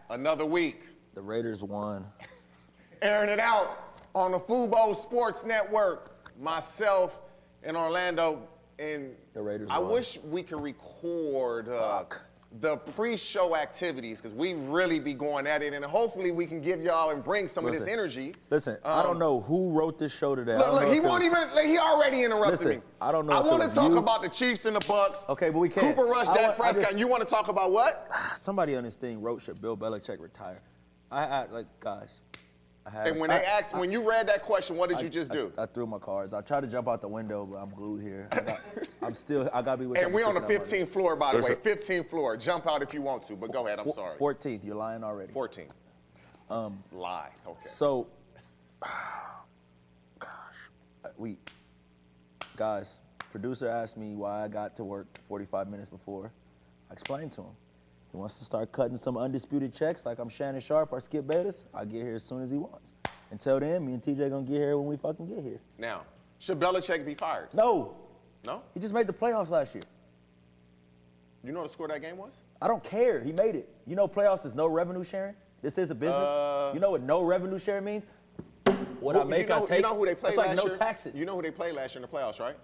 Another week. The Raiders won. Airing it out on the Fubo Sports Network. Myself and Orlando. And the Raiders I won. wish we could record the pre-show activities because we really be going at it. And hopefully we can give y'all and bring some of this energy. Listen, I don't know who wrote this show today. Look, he won't even, he already interrupted me. I don't know. I want to talk about the Chiefs and the Bucks. Okay, but we can't. Cooper Rush, Dak Prescott, and you want to talk about what? Somebody on this thing wrote, should Bill Belichick retire? Guys. And when they asked, when you read that question, what did you just do? I threw my cards. I tried to jump out the window, but I'm glued here. I got to be with you. And we on the 15th floor, by the way. 15th floor. Jump out if you want to, but go ahead. I'm sorry. 14th. You're lying already. 14th. Lie. Okay. So, guys, producer asked me why I got to work 45 minutes before. I explained to him. He wants to start cutting some undisputed checks like I'm Shannon Sharp or Skip Bayless. I'll get here as soon as he wants. Until then, me and TJ gonna get here when we fucking get here. Now, should Belichick be fired? No. No? He just made the playoffs last year. You know what the score of that game was? I don't care. He made it. You know playoffs is no revenue sharing? This is a business. You know what no revenue sharing means? What I make, I take. You know who they played last year? It's like no taxes. You know who they played last year in the playoffs, right?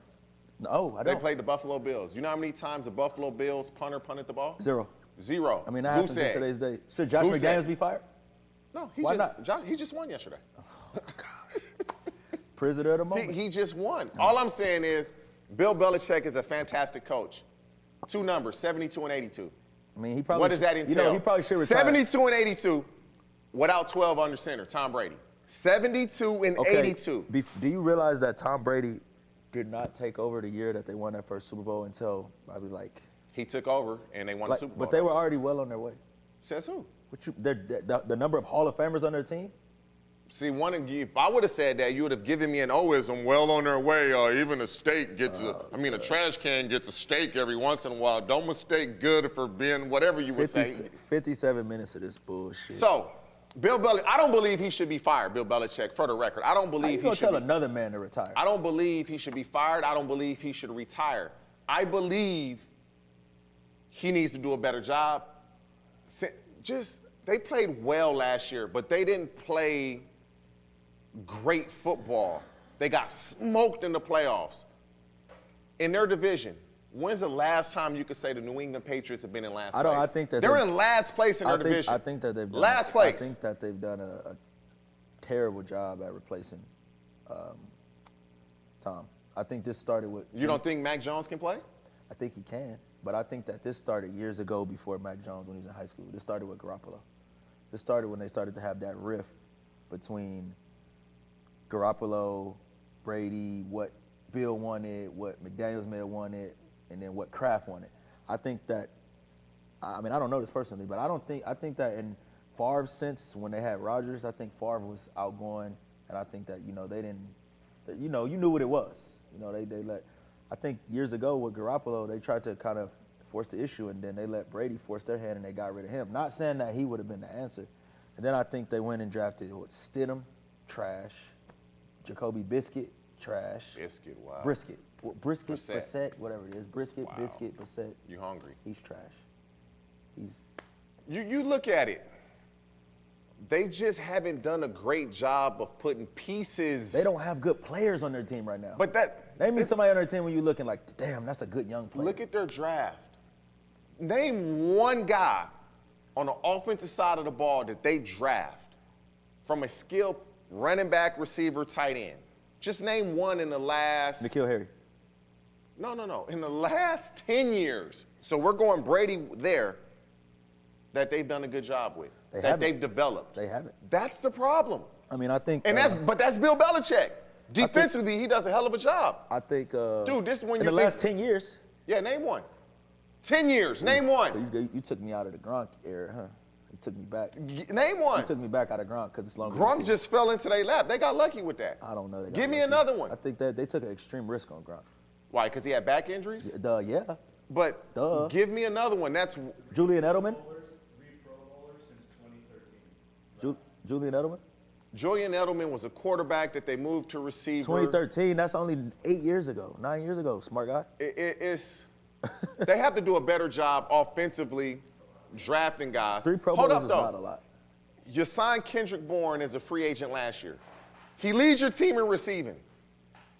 No, I don't. They played the Buffalo Bills. You know how many times the Buffalo Bills punter punted the ball? Zero. Zero. I mean, that happens in today's day. Should Josh McDaniels be fired? No. Why not? He just won yesterday. Oh, gosh. Prisoner of the moment. He just won. All I'm saying is Bill Belichick is a fantastic coach. Two numbers, 72 and 82. I mean, he probably. What does that entail? You know, he probably should retire. 72 and 82 without 12 under center, Tom Brady. 72 and 82. Do you realize that Tom Brady did not take over the year that they won that first Super Bowl until probably like. He took over and they won the Super Bowl. But they were already well on their way. Says who? The number of Hall of Famers on their team? See, if I would have said that, you would have given me an O-ism, well on their way. Even a steak gets a trash can gets a steak every once in a while. Don't mistake good for being whatever you would say. 57 minutes of this bullshit. So, Bill Belichick, I don't believe he should be fired, Bill Belichick, for the record. I don't believe he should tell another man to retire. I don't believe he should be fired. I don't believe he should retire. I believe he needs to do a better job. They played well last year, but they didn't play great football. They got smoked in the playoffs. In their division, when's the last time you could say the New England Patriots have been in last place? I think that they're in last place in their division. I think that they've done last place. I think that they've done a terrible job at replacing Tom. I think this started with. You don't think Mac Jones can play? I think he can. But I think that this started years ago before Mac Jones when he was in high school. This started with Garoppolo. This started when they started to have that rift between Garoppolo, Brady, what Bill wanted, what McDaniels may have wanted, and then what Kraft wanted. I think that, I mean, I don't know this personally, but I think that in Favre's sense, when they had Rodgers, I think Favre was outgoing, and I think that, they didn't, you knew what it was. They let. I think years ago with Garoppolo, they tried to kind of force the issue, and then they let Brady force their hand, and they got rid of him. Not saying that he would have been the answer. And then I think they went and drafted Stidham, trash. Jacoby Biscuit, trash. Biscuit, wow. Brisket, Brissett, whatever it is. Brisket, wow. Biscuit, Brissett. You hungry? He's trash. You look at it. They just haven't done a great job of putting pieces. They don't have good players on their team right now. But name me somebody on their team when you're looking like, damn, that's a good young player. Look at their draft. Name one guy on the offensive side of the ball that they draft from a skilled running back, receiver, tight end. Just name one in the last. N'Keal Harry. No. In the last 10 years. So we're going Brady there that they've done a good job with. They've developed. They haven't. That's the problem. I mean, I think. But that's Bill Belichick. Defensively, he does a hell of a job. I think. Dude, this is when in the last 10 years. Yeah, name one. 10 years. Name one. You took me out of the Gronk era, huh? You took me back. Name one. You took me back out of Gronk because it's longer. Gronk just fell into their lap. They got lucky with that. I don't know. Give me another one. I think that they took an extreme risk on Gronk. Why? Because he had back injuries? Yeah. But give me another one. That's Julian Edelman. 3 Pro Bowlers since 2013. Julian Edelman? Julian Edelman was a quarterback that they moved to receiver. 2013, that's only 9 years ago, smart guy. They have to do a better job offensively drafting guys. 3 Pro Hold Bowlers up, is though. not a lot. You signed Kendrick Bourne as a free agent last year. He leads your team in receiving.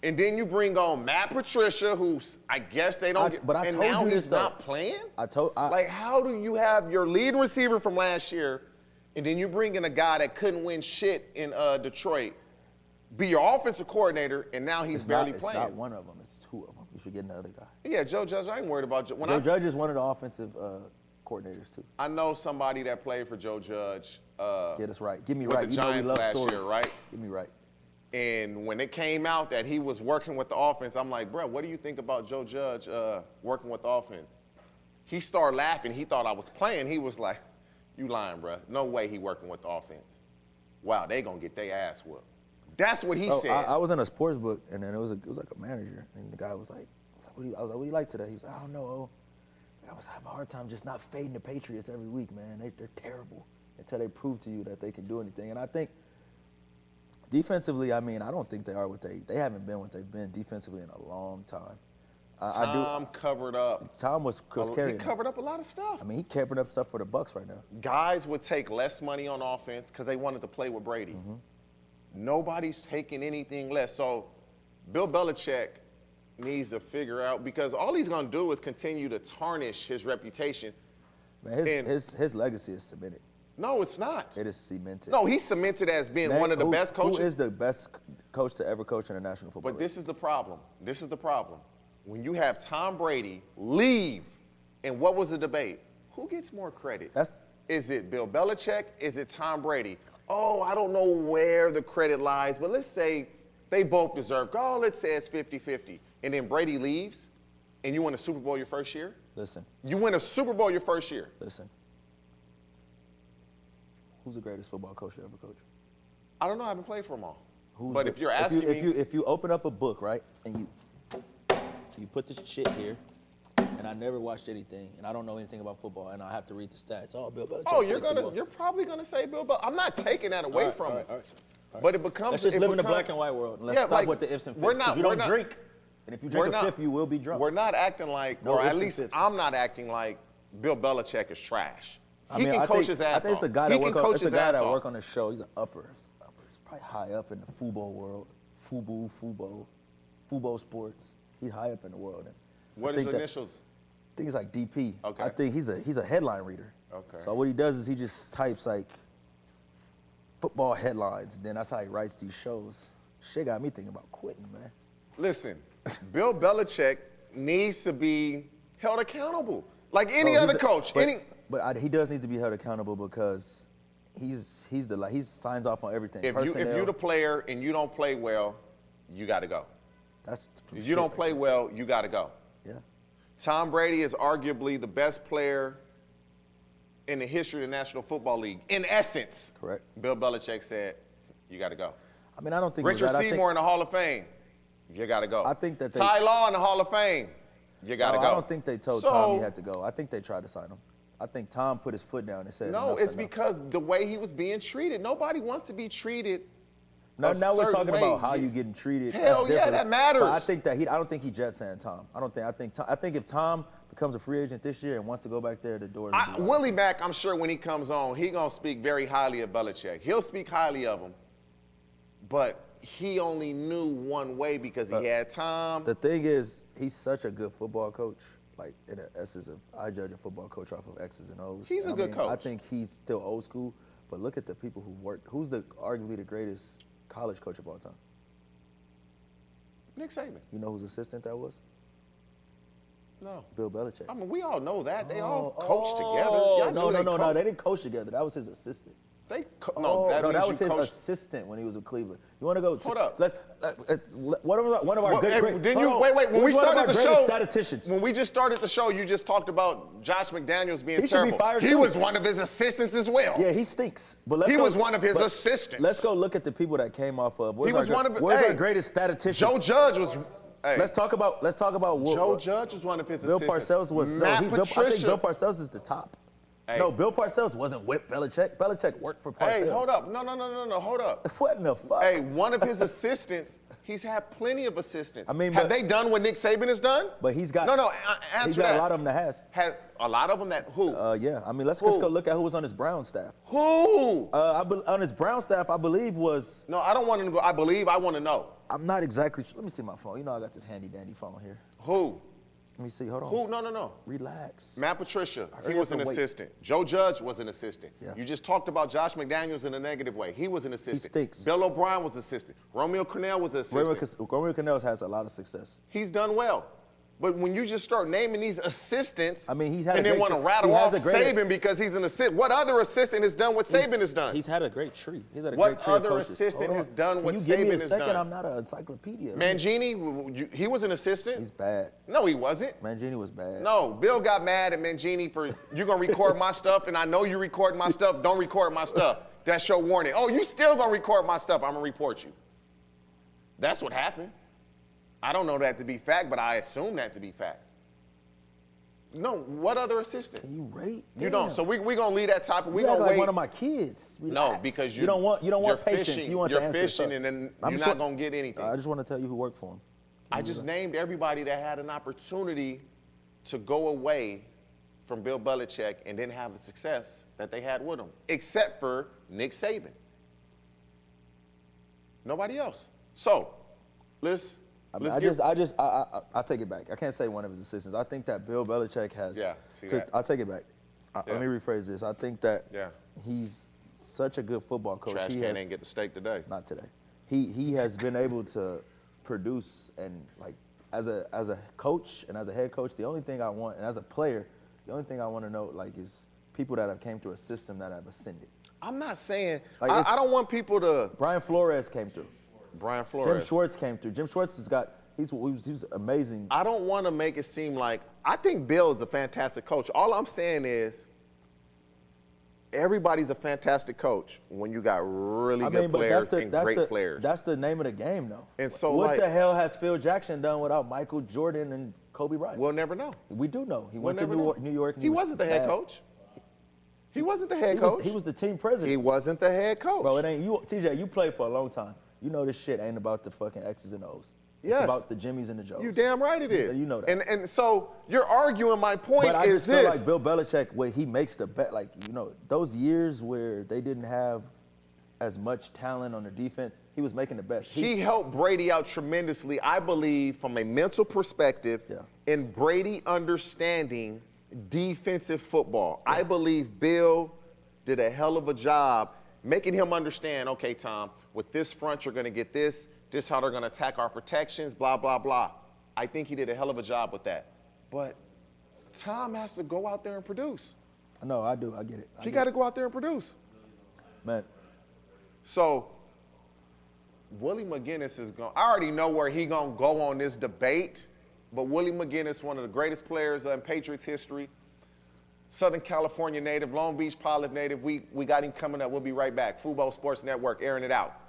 And then you bring on Matt Patricia, who I guess they don't get. But I and told now you he's this, though. not playing? I Like, how do you have your lead receiver from last year, and then you bring in a guy that couldn't win shit in Detroit, be your offensive coordinator, and now he's barely playing? It's not one of them. It's 2 of them. You should get another guy. Yeah, Joe Judge, I ain't worried about Joe. Joe Judge is one of the offensive coordinators, too. I know somebody that played for Joe Judge. Get us right. Get me with right. the You know we Giants love last stories. year, right? Get me right. And when it came out that he was working with the offense, I'm like, bro, what do you think about Joe Judge working with the offense? He started laughing. He thought I was playing. He was like, you lying, bro. No way he working with the offense. Wow, they going to get their ass whooped. That's what he said. I was in a sports book, and then it was like a manager, and the guy was like, I was like, what do you like today? He was like, I don't know. Oh. I was having a hard time just not fading the Patriots every week, man. They're terrible until they prove to you that they can do anything. And I think defensively, I mean, I don't think they are what they haven't been what they've been defensively in a long time. Tom covered up. Tom was carrying. He covered up a lot of stuff. I mean, he covered up stuff for the Bucks right now. Guys would take less money on offense because they wanted to play with Brady. Mm-hmm. Nobody's taking anything less. So Bill Belichick needs to figure out, because all he's going to do is continue to tarnish his reputation. Man, his legacy is cemented. No, it's not. It is cemented. No, he's cemented as being one of the best coaches. Who is the best coach to ever coach in the National Football League? But this is the problem. This is the problem. When you have Tom Brady leave, and what was the debate? Who gets more credit? Is it Bill Belichick? Is it Tom Brady? Oh, I don't know where the credit lies, but let's say they both deserve. Oh, let's say it's 50-50. And then Brady leaves, and you win a Super Bowl your first year? Listen. You win a Super Bowl your first year. Listen. Who's the greatest football coach you ever coached? I don't know. I haven't played for them all. If you're asking me, if you open up a book, right, and you put the shit here, and I never watched anything, and I don't know anything about football, and I have to read the stats. Oh, Bill Belichick. Oh, you're probably gonna say Bill Belichick. I'm not taking that away from him. All right. But it becomes. Let's just live in the black and white world. And let's stop with the ifs and fits. You don't drink, and if you drink a fifth, you will be drunk. We're not acting like, or at least I'm not acting like Bill Belichick is trash. He can coach his ass off. I think it's a guy that work on the show. He's an upper. He's probably high up in the Fubo world. Fubo Sports. He's high up in the world. And what is his initials? I think it's like DP. Okay. I think he's a headline reader. Okay. So what he does is he just types like football headlines. Then that's how he writes these shows. Shit got me thinking about quitting, man. Listen, Bill Belichick needs to be held accountable like any other coach. But he does need to be held accountable because he signs off on everything. If you're the player and you don't play well, you got to go. If you don't play well, you got to go. Yeah. Tom Brady is arguably the best player in the history of the National Football League. In essence, correct. Bill Belichick said, you got to go. I mean, I don't think Richard Seymour in the Hall of Fame, you got to go. I think that Ty Law in the Hall of Fame, you got to go. I don't think they told Tom he had to go. I think they tried to sign him. I think Tom put his foot down and said, no, it's because the way he was being treated. Nobody wants to be treated. Now we're talking about how you getting treated. Hell yeah, that matters. But I think that I don't think he jet-signed Tom. I think if Tom becomes a free agent this year and wants to go back there, the door. Willie Mack, I'm sure when he comes on, he gonna speak very highly of Belichick. He'll speak highly of him, but he only knew one way because he had Tom. The thing is, he's such a good football coach. Like in the essence of, I judge a football coach off of X's and O's. He's a good coach. I think he's still old school, but look at the people who worked. Who's arguably the greatest college coach of all time? Nick Saban. You know whose assistant that was? No. Bill Belichick. I mean, we all know that. They all coached together. No, they didn't coach together. That was his assistant. That was his assistant when he was with Cleveland. You want to go? Hold up. One of our wait. When we started the show, statisticians. When we just started the show, you just talked about Josh McDaniels being he terrible. Should be fired he too. was one of his assistants as well. Yeah, he stinks. But he was one of his assistants. Let's go look at the people that came off of. Where's our greatest statistician? Joe Judge was. Hey, let's talk about Joe Judge was one of his Bill assistants. Parcells was. I think Bill Parcells is the top. Hey. No, Bill Parcells wasn't with Belichick. Belichick worked for Parcells. Hey, hold up. No, hold up. What in the fuck? Hey, one of his assistants, He's had plenty of assistants. I mean, have but- they done what Nick Saban has done? But he's got. No, answer He's got that. a lot of them that has. Has a lot of them that who? Yeah. I mean, let's Who? just go look at who was on his Brown staff. Who? On his Brown staff, I believe was. No, I don't want to go. I believe. I want to know. I'm not exactly. Let me see my phone. You know, I got this handy dandy phone here. Who? Let me see. Hold on. Who? No. Relax. Matt Patricia, he Hurry was up an and wait. assistant. Joe Judge was an assistant. Yeah. You just talked about Josh McDaniels in a negative way. He was an assistant. stinks. Bill O'Brien was an assistant. Romeo Crennel was an assistant. Romeo Canales has a lot of success. He's done well. But when you just start naming these assistants, I mean, he's had a and then great want to tra- rattle he has off a great- Saban because he's an assistant. What other assistant has done what Saban has done? He's had a great tree. He's had a What great tree of other coaches. assistant Hold on. has done what Can you give me Saban a has second? done? I'm not an encyclopedia. Mangini, he was an assistant. He's bad. No, he wasn't. Mangini was bad. No, Bill got mad at Mangini for, you're going to record my stuff, and I know you record my stuff. Don't record my stuff. That's your warning. Oh, you still going to record my stuff. I'm going to report you. That's what happened. I don't know that to be fact, but I assume that to be fact. No, what other assistant? Can you rate? You don't. So we going to leave that topic. We You act going to like wait. one of my kids. No, Relax. because you don't want you're patience. fishing, You want you're the answer. fishing, and then I'm you're just not wa- going to get anything. I just want to tell you who worked for him. I just named everybody that had an opportunity to go away from Bill Belichick and didn't have the success that they had with him, except for Nick Saban. Nobody else. So, let's I take it back. I can't say one of his assistants. I think that Bill Belichick has. Yeah, see that. I'll take it back. Let me rephrase this. I think that Yeah. he's such a good football coach. trash He can has, ain't get the steak today. not today. He has been able to produce, and like as a coach and as a head coach, the only thing I want, and as a player, the only thing I want to know like is people that have came through a system that have ascended. I'm not saying, Like, I don't want people to, Brian Flores came through. Brian Jim Flores. Schwartz came through. Jim Schwartz has got he's amazing. I don't want to make it seem like, I think Bill is a fantastic coach. All I'm saying is, everybody's a fantastic coach when you got really good players and great players. That's the name of the game, though. And so, what like- the hell has Phil Jackson done without Michael Jordan and Kobe Bryant? We'll never know. We do know. He We'll went to never know. New York. And He wasn't the head bad. coach. He wasn't the head coach. He was the team president. He wasn't the head coach. Bro, it ain't you. TJ, you played for a long time. You know this shit ain't about the fucking X's and O's. It's Yes. about the Jimmies and the Joes. You damn right it is. You know that. And so you're arguing my point But I is just feel this. like Bill Belichick, where he makes the bet, like, you know, those years where they didn't have as much talent on the defense, he was making the best. He helped Brady out tremendously, I believe, from a mental perspective, Yeah. in Brady understanding defensive football. I believe Bill did a hell of a job making him understand, okay, Tom, with this front, you're going to get this. This is how they're going to attack our protections, blah, blah, blah. I think he did a hell of a job with that. But Tom has to go out there and produce. No, I do. I get it. He got to go out there and produce. Man, So, Willie McGinest is going. I already know where he gonna go on this debate, but Willie McGinest, one of the greatest players in Patriots history, Southern California native, Long Beach Pilot native. We got him coming up. We'll be right back. Fubo Sports Network, airing it out.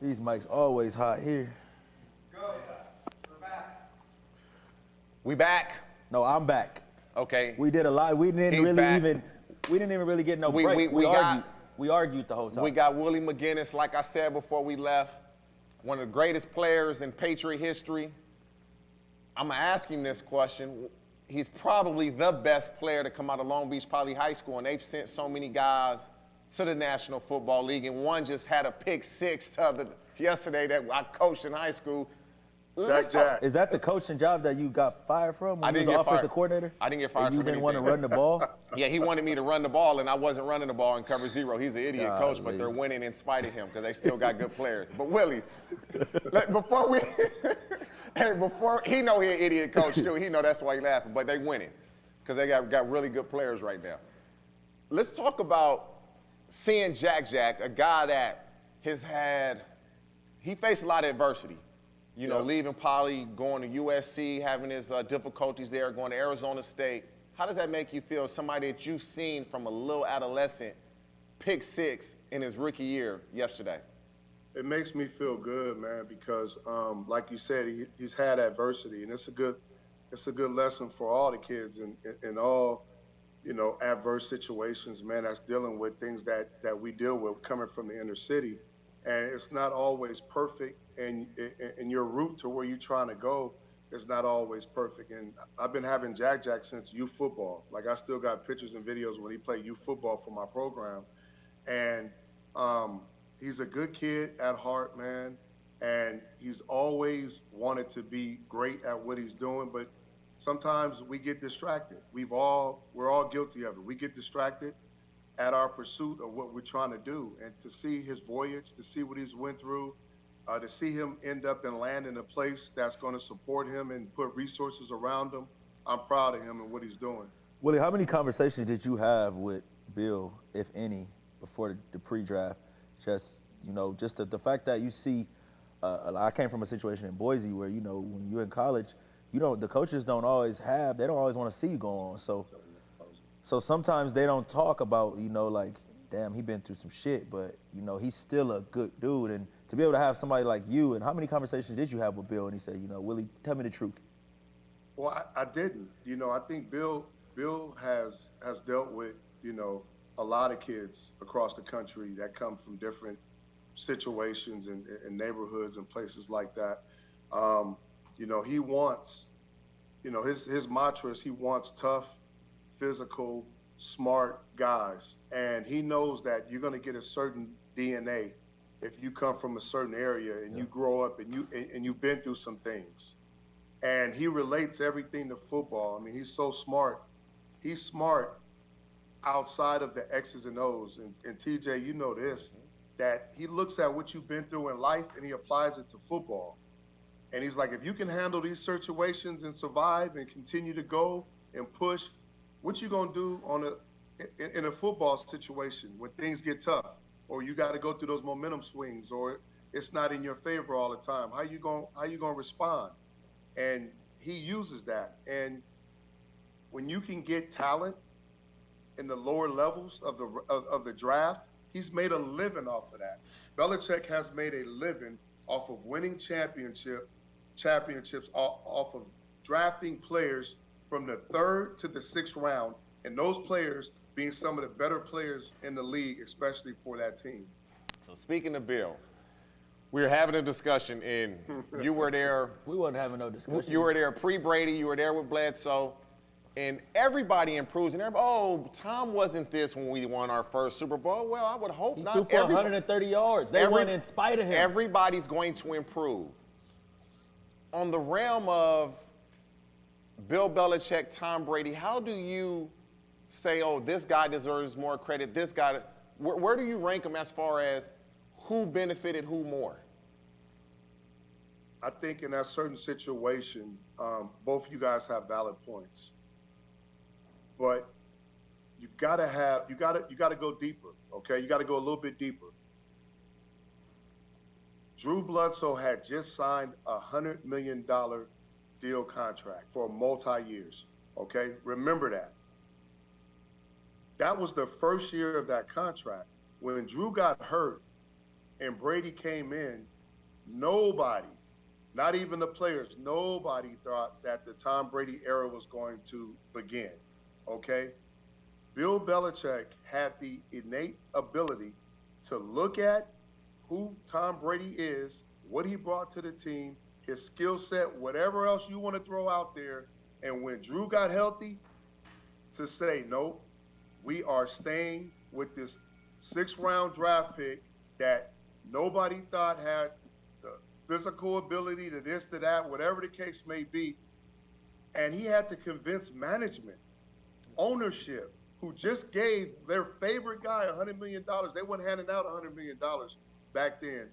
These mics always hot here. Go. We're back. We back? No, I'm back. Okay. We did a lot. We didn't He's back. even really get no We- break. we got- We argued the whole time. We got Willie McGinest, like I said before we left, one of the greatest players in Patriot history. I'm going to ask him this question. He's probably the best player to come out of Long Beach Poly High School, and they've sent so many guys to the National Football League, and one just had a pick six yesterday that I coached in high school. Jack. Is that the coaching job that you got fired from when I you was didn't get offensive fired. coordinator? I didn't get fired And you from didn't want to anything. run the ball? Yeah, he wanted me to run the ball, and I wasn't running the ball in cover zero. He's an idiot coach, but Golly. they're winning in spite of him because they still got good players. But Willie, before we, before he know he an idiot coach too. He know that's why he laughing. But they winning because they got really good players right now. Let's talk about seeing Jack, a guy that he faced a lot of adversity. You know, leaving Poly, going to USC, having his difficulties there, going to Arizona State. How does that make you feel, somebody that you've seen from a little adolescent pick six in his rookie year yesterday? It makes me feel good, man, because like you said, he's had adversity, and it's a good lesson for all the kids in all, you know, adverse situations, man, that's dealing with things that we deal with coming from the inner city. And it's not always perfect, and your route to where you're trying to go is not always perfect. And I've been having Jack since youth football. Like, I still got pictures and videos when he played youth football for my program. And he's a good kid at heart, man. And he's always wanted to be great at what he's doing, but sometimes we get distracted. We're all guilty of it. We get distracted at our pursuit of what we're trying to do. And to see his voyage, to see what he's went through, to see him end up and land in a place that's going to support him and put resources around him, I'm proud of him and what he's doing. Willie, how many conversations did you have with Bill, if any, before the pre-draft? Just, you know, just the fact that you see, I came from a situation in Boise where, you know, when you're in college, the coaches don't always want to see you go on. So sometimes they don't talk about, you know, like, damn, he been through some shit, but, you know, he's still a good dude. And to be able to have somebody like you, and how many conversations did you have with Bill? And he said, you know, Willie, tell me the truth. Well, I didn't. You know, I think Bill has dealt with, you know, a lot of kids across the country that come from different situations and neighborhoods and places like that. You know, he wants, you know, his mantra is he wants tough, physical, smart guys. And he knows that you're going to get a certain DNA if you come from a certain area and you grow up and you've been through some things. And he relates everything to football. I mean, he's so smart. He's smart outside of the X's and O's. And TJ, you know this, that he looks at what you've been through in life and he applies it to football. And he's like, if you can handle these situations and survive and continue to go and push, what you gonna do in a football situation when things get tough, or you got to go through those momentum swings, or it's not in your favor all the time? How you gonna respond? And he uses that. And when you can get talent in the lower levels of the draft, he's made a living off of that. Belichick has made a living off of winning championships off of drafting players from the 3rd to the 6th round, and those players being some of the better players in the league, especially for that team. So speaking of Bill, we were having a discussion, and you were there. We wasn't having no discussion. You were there pre-Brady. You were there with Bledsoe. And everybody improves. And Tom wasn't this when we won our first Super Bowl. Well, I would hope not. He threw for 130 yards. They won in spite of him. Everybody's going to improve. On the realm of Bill Belichick, Tom Brady, how do you say, oh, this guy deserves more credit, this guy, where do you rank them as far as who benefited who more? I think in that certain situation, both you guys have valid points. But you gotta go deeper, okay? You gotta go a little bit deeper. Drew Bledsoe had just signed a $100 million deal contract for multi-years, okay? Remember that. That was the first year of that contract. When Drew got hurt and Brady came in, nobody, not even the players, nobody thought that the Tom Brady era was going to begin, okay? Bill Belichick had the innate ability to look at who Tom Brady is, what he brought to the team, his skill set, whatever else you want to throw out there, and when Drew got healthy, to say, nope, we are staying with this 6th-round draft pick that nobody thought had the physical ability to this, to that, whatever the case may be. And he had to convince management, ownership, who just gave their favorite guy $100 million. They weren't handing out $100 million back then,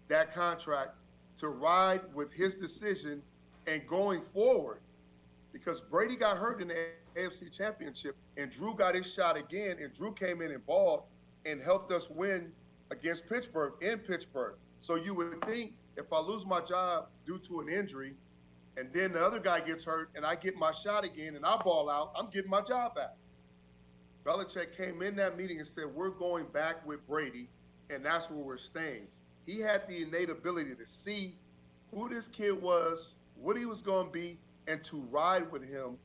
that contract, to ride with his decision and going forward. Because Brady got hurt in the AFC Championship, and Drew got his shot again, and Drew came in and balled and helped us win against Pittsburgh in Pittsburgh. So you would think if I lose my job due to an injury, and then the other guy gets hurt, and I get my shot again, and I ball out, I'm getting my job back. Belichick came in that meeting and said, we're going back with Brady, and that's where we're staying. He had the innate ability to see who this kid was, what he was going to be, and to ride with him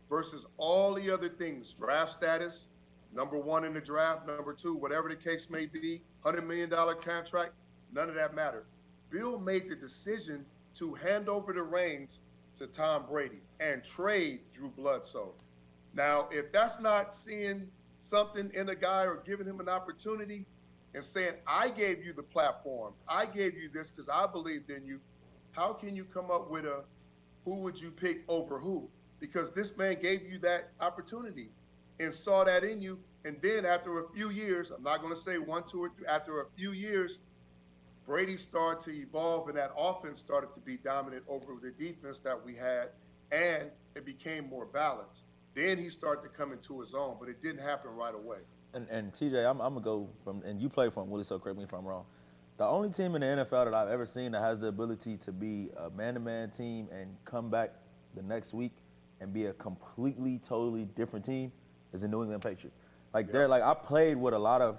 versus all the other things, draft status, number 1 in the draft, number 2, whatever the case may be, $100 million contract, none of that mattered. Bill made the decision to hand over the reins to Tom Brady and trade Drew Bledsoe. Now, if that's not seeing something in a guy or giving him an opportunity and saying, I gave you the platform, I gave you this because I believed in you, how can you come up with a who would you pick over who? Because this man gave you that opportunity and saw that in you. And then after a few years, I'm not going to say 1, 2, or 3, after a few years, Brady started to evolve and that offense started to be dominant over the defense that we had, and it became more balanced. Then he started to come into his own, but it didn't happen right away. And TJ, I'm going to go from, and you play for him, Willie, so correct me if I'm wrong. The only team in the NFL that I've ever seen that has the ability to be a man-to-man team and come back the next week and be a completely, totally different team is the New England Patriots. Like, they're like, I played with a lot of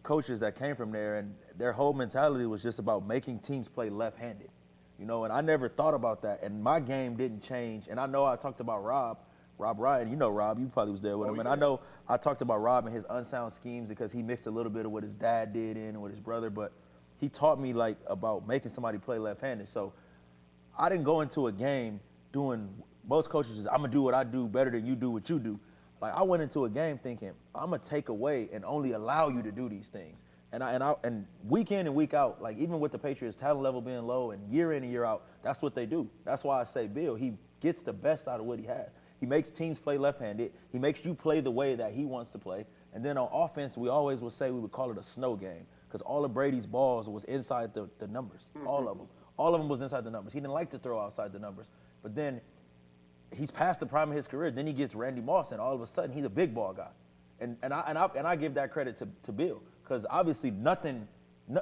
coaches that came from there, and their whole mentality was just about making teams play left-handed, you know, and I never thought about that, and my game didn't change. And I know I talked about Rob Ryan, you know Rob, you probably was there with him, and I know I talked about Rob and his unsound schemes because he mixed a little bit of what his dad did in and with his brother, but he taught me, like, about making somebody play left-handed. So I didn't go into a game doing, most coaches is, I'm going to do what I do better than you do what you do. Like, I went into a game thinking, I'm going to take away and only allow you to do these things. And week in and week out, like, even with the Patriots, talent level being low and year in and year out, that's what they do. That's why I say Bill, he gets the best out of what he has. He makes teams play left-handed. He makes you play the way that he wants to play. And then on offense, we always would say we would call it a snow game, because all of Brady's balls was inside the numbers, all of them. All of them was inside the numbers. He didn't like to throw outside the numbers. But then he's past the prime of his career. Then he gets Randy Moss, and all of a sudden he's a big ball guy. And I give that credit to Bill, because obviously nothing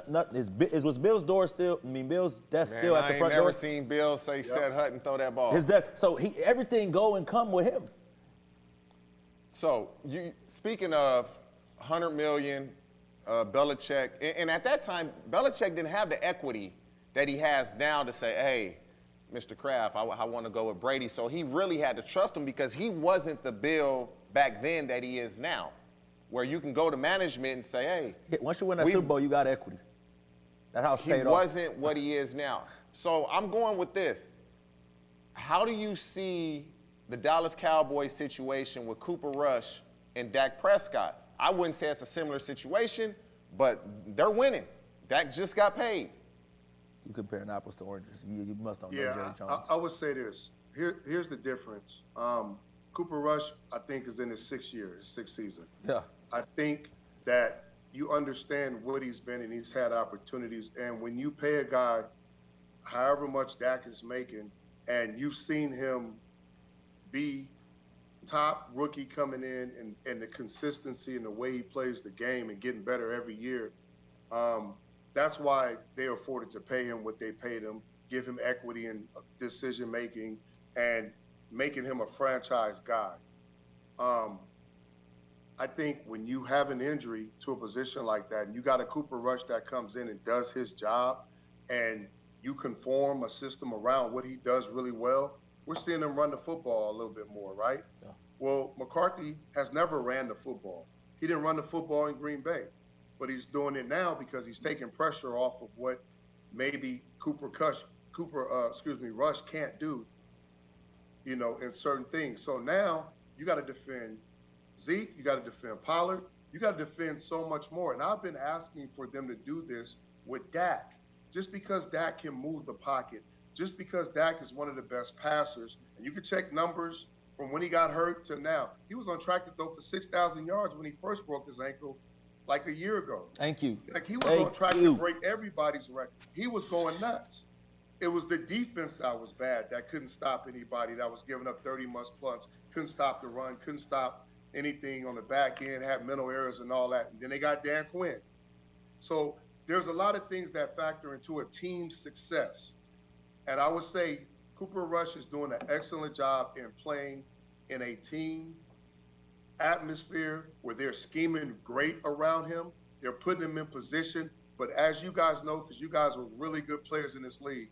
was Bill's door still. I mean, Bill's desk still at the front door. I ain't never seen Bill say set Hutton throw that ball. His desk. So everything go and come with him. So speaking of $100 million. Belichick, and at that time, Belichick didn't have the equity that he has now to say, hey, Mr. Kraft, I want to go with Brady. So he really had to trust him because he wasn't the Bill back then that he is now, where you can go to management and say, hey. Once you win that Super Bowl, you got equity. That house paid off. He wasn't what he is now. So I'm going with this. How do you see the Dallas Cowboys situation with Cooper Rush and Dak Prescott? I wouldn't say it's a similar situation, but they're winning. Dak just got paid. You comparing apples to oranges. You must know Jerry Jones. I would say this. Here's the difference. Cooper Rush, I think, is in his 6th year, his 6th season. Yeah. I think that you understand what he's been and he's had opportunities. And when you pay a guy however much Dak is making, and you've seen him be top rookie coming in and the consistency and the way he plays the game and getting better every year, that's why they afforded to pay him what they paid him, give him equity in decision-making, and making him a franchise guy. I think when you have an injury to a position like that and you got a Cooper Rush that comes in and does his job, and you conform a system around what he does really well, we're seeing him run the football a little bit more, right? Yeah. Well, McCarthy has never ran the football. He didn't run the football in Green Bay, but he's doing it now because he's taking pressure off of what maybe Rush can't do, you know, in certain things. So now you got to defend Zeke, you got to defend Pollard, you got to defend so much more. And I've been asking for them to do this with Dak. Just because Dak can move the pocket, just because Dak is one of the best passers, and you can check numbers from when he got hurt to now. He was on track to throw for 6,000 yards when he first broke his ankle like a year ago. Thank you. Like he was on track to break everybody's record. He was going nuts. It was the defense that was bad, that couldn't stop anybody, that was giving up 30-plus punts, couldn't stop the run, couldn't stop anything on the back end, had mental errors and all that. And then they got Dan Quinn. So there's a lot of things that factor into a team's success. And I would say Cooper Rush is doing an excellent job in playing in a team atmosphere where they're scheming great around him. They're putting him in position. But as you guys know, because you guys are really good players in this league,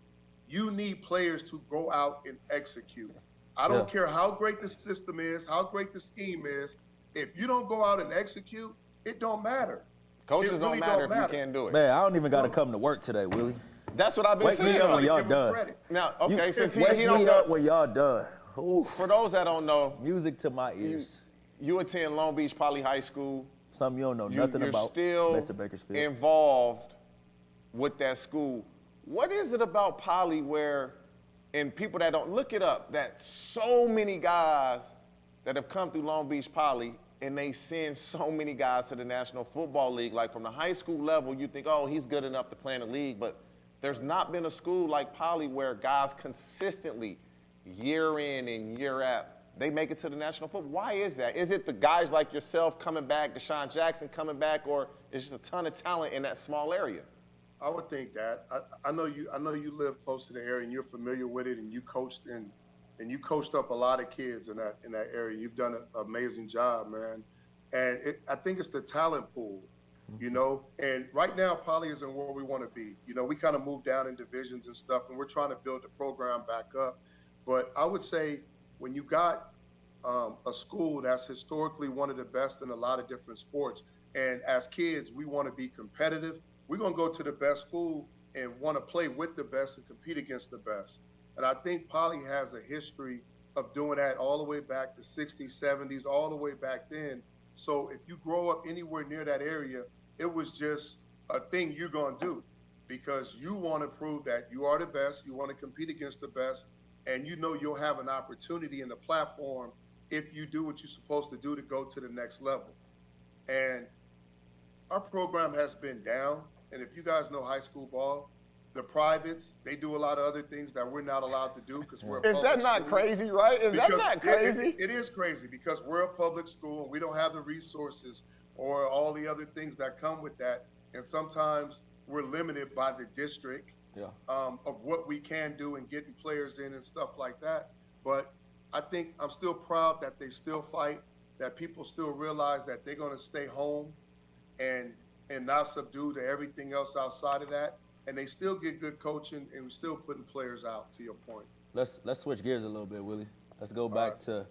you need players to go out and execute. I don't care how great the system is, how great the scheme is. If you don't go out and execute, it don't matter. Coaches really don't matter if you can't do it. Man, I don't even got to come to work today, Willie. That's what I've been Wake saying. me up when y'all done. Now, okay, since he Wake don't me got, up when y'all done. Ooh, for those that don't know, music to my ears. you attend Long Beach Poly High School. Something you don't know nothing You're about. still Mr. Bakersfield. involved with that school. What is it about Poly where, and people that don't look it up, that so many guys that have come through Long Beach Poly and they send so many guys to the National Football League? Like from the high school level, you think, oh, he's good enough to play in the league, but there's not been a school like Poly where guys consistently, year in and year out, they make it to the National Football. Why is that? Is it the guys like yourself coming back, Deshaun Jackson coming back, or is just a ton of talent in that small area? I would think that. I know you live close to the area and you're familiar with it, and you coached up a lot of kids in that area. You've done an amazing job, man. And I think it's the talent pool, you know. And right now, Poly isn't where we want to be. You know, we kind of moved down in divisions and stuff, and we're trying to build the program back up. But I would say when you got a school that's historically one of the best in a lot of different sports, and as kids, we want to be competitive, we're going to go to the best school and want to play with the best and compete against the best. And I think Poly has a history of doing that all the way back to 60s, 70s, all the way back then. So if you grow up anywhere near that area, it was just a thing you're going to do because you want to prove that you are the best, you want to compete against the best, and you know you'll have an opportunity in the platform if you do what you're supposed to do to go to the next level. And our program has been down. And if you guys know high school ball, the privates, they do a lot of other things that we're not allowed to do because we're a public Is that not school. crazy, right? Is that not crazy? It is crazy because we're a public school and we don't have the resources or all the other things that come with that. And sometimes we're limited by the district of what we can do and getting players in and stuff like that. But I think I'm still proud that they still fight, that people still realize that they're going to stay home and not subdue to everything else outside of that. And they still get good coaching and we're still putting players out, to your point. Let's switch gears a little bit, Willie. Let's go back to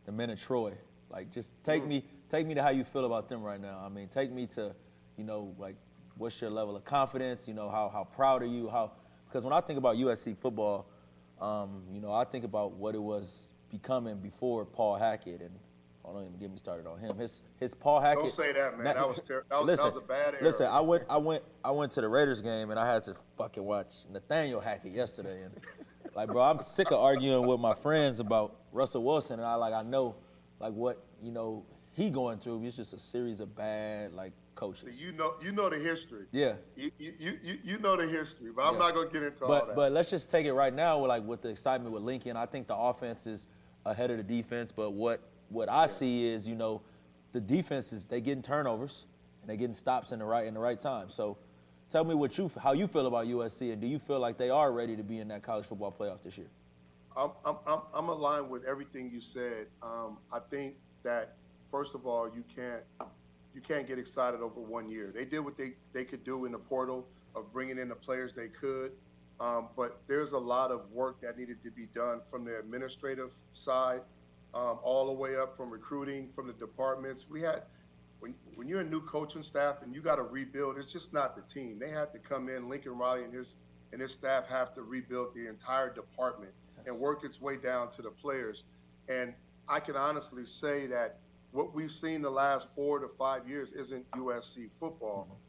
the men of Troy. Like, just take me to how you feel about them right now. I mean, take me to, you know, like, what's your level of confidence? You know, how proud are you? Because when I think about USC football, you know, I think about what it was becoming before Paul Hackett, and don't even get me started on him. His Paul Hackett. Don't say that, man. That was terrible. That was a bad era. Listen, I went to the Raiders game and I had to fucking watch Nathaniel Hackett yesterday, and like, bro, I'm sick of arguing with my friends about Russell Wilson, and I know like what, you know, he going through. It's just a series of bad like coaches. You know the history. Yeah. You know the history, but I'm not gonna get into all that. But let's just take it right now with the excitement with Lincoln. I think the offense is ahead of the defense, but what I see is, you know, the defenses, they getting turnovers and they getting stops in the right time. So tell me how you feel about USC, and do you feel like they are ready to be in that college football playoff this year? I'm aligned with everything you said. I think that first of all, you can't get excited over 1 year. They did what they could do in the portal of bringing in the players they could. But there's a lot of work that needed to be done from the administrative side, all the way up from recruiting, from the departments. We had, when you're a new coaching staff and you got to rebuild, it's just not the team. They had to come in, Lincoln Riley and his staff have to rebuild the entire department and work its way down to the players. And I can honestly say that what we've seen the last 4 to 5 years isn't USC football.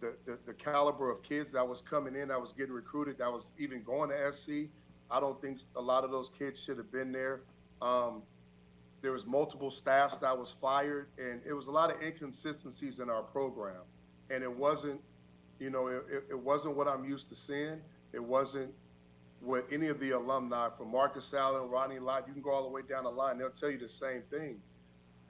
The caliber of kids that was coming in, that was getting recruited, that was even going to SC, I don't think a lot of those kids should have been there. There was multiple staffs that was fired, and it was a lot of inconsistencies in our program. And it wasn't, it wasn't what I'm used to seeing. It wasn't what any of the alumni from Marcus Allen, Ronnie Lott, you can go all the way down the line, they'll tell you the same thing.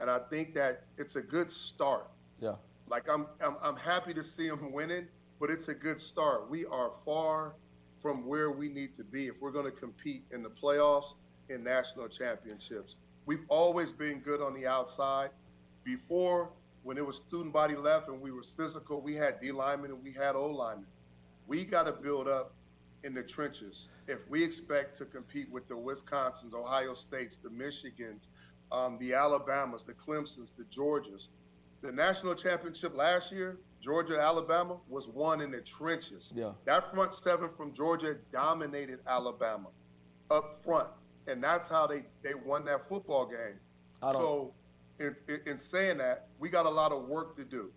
And I think that it's a good start. Yeah. Like I'm happy to see them winning, but it's a good start. We are far from where we need to be if we're going to compete in the playoffs and national championships. We've always been good on the outside. Before, when it was student body left and we was physical, we had D linemen and we had O linemen. We got to build up in the trenches if we expect to compete with the Wisconsins, Ohio States, the Michigans, the Alabamas, the Clemsons, the Georgias. The national championship last year, Georgia, Alabama, was won in the trenches. Yeah. That front seven from Georgia dominated Alabama up front, and that's how they won that football game. So in saying that, we got a lot of work to do.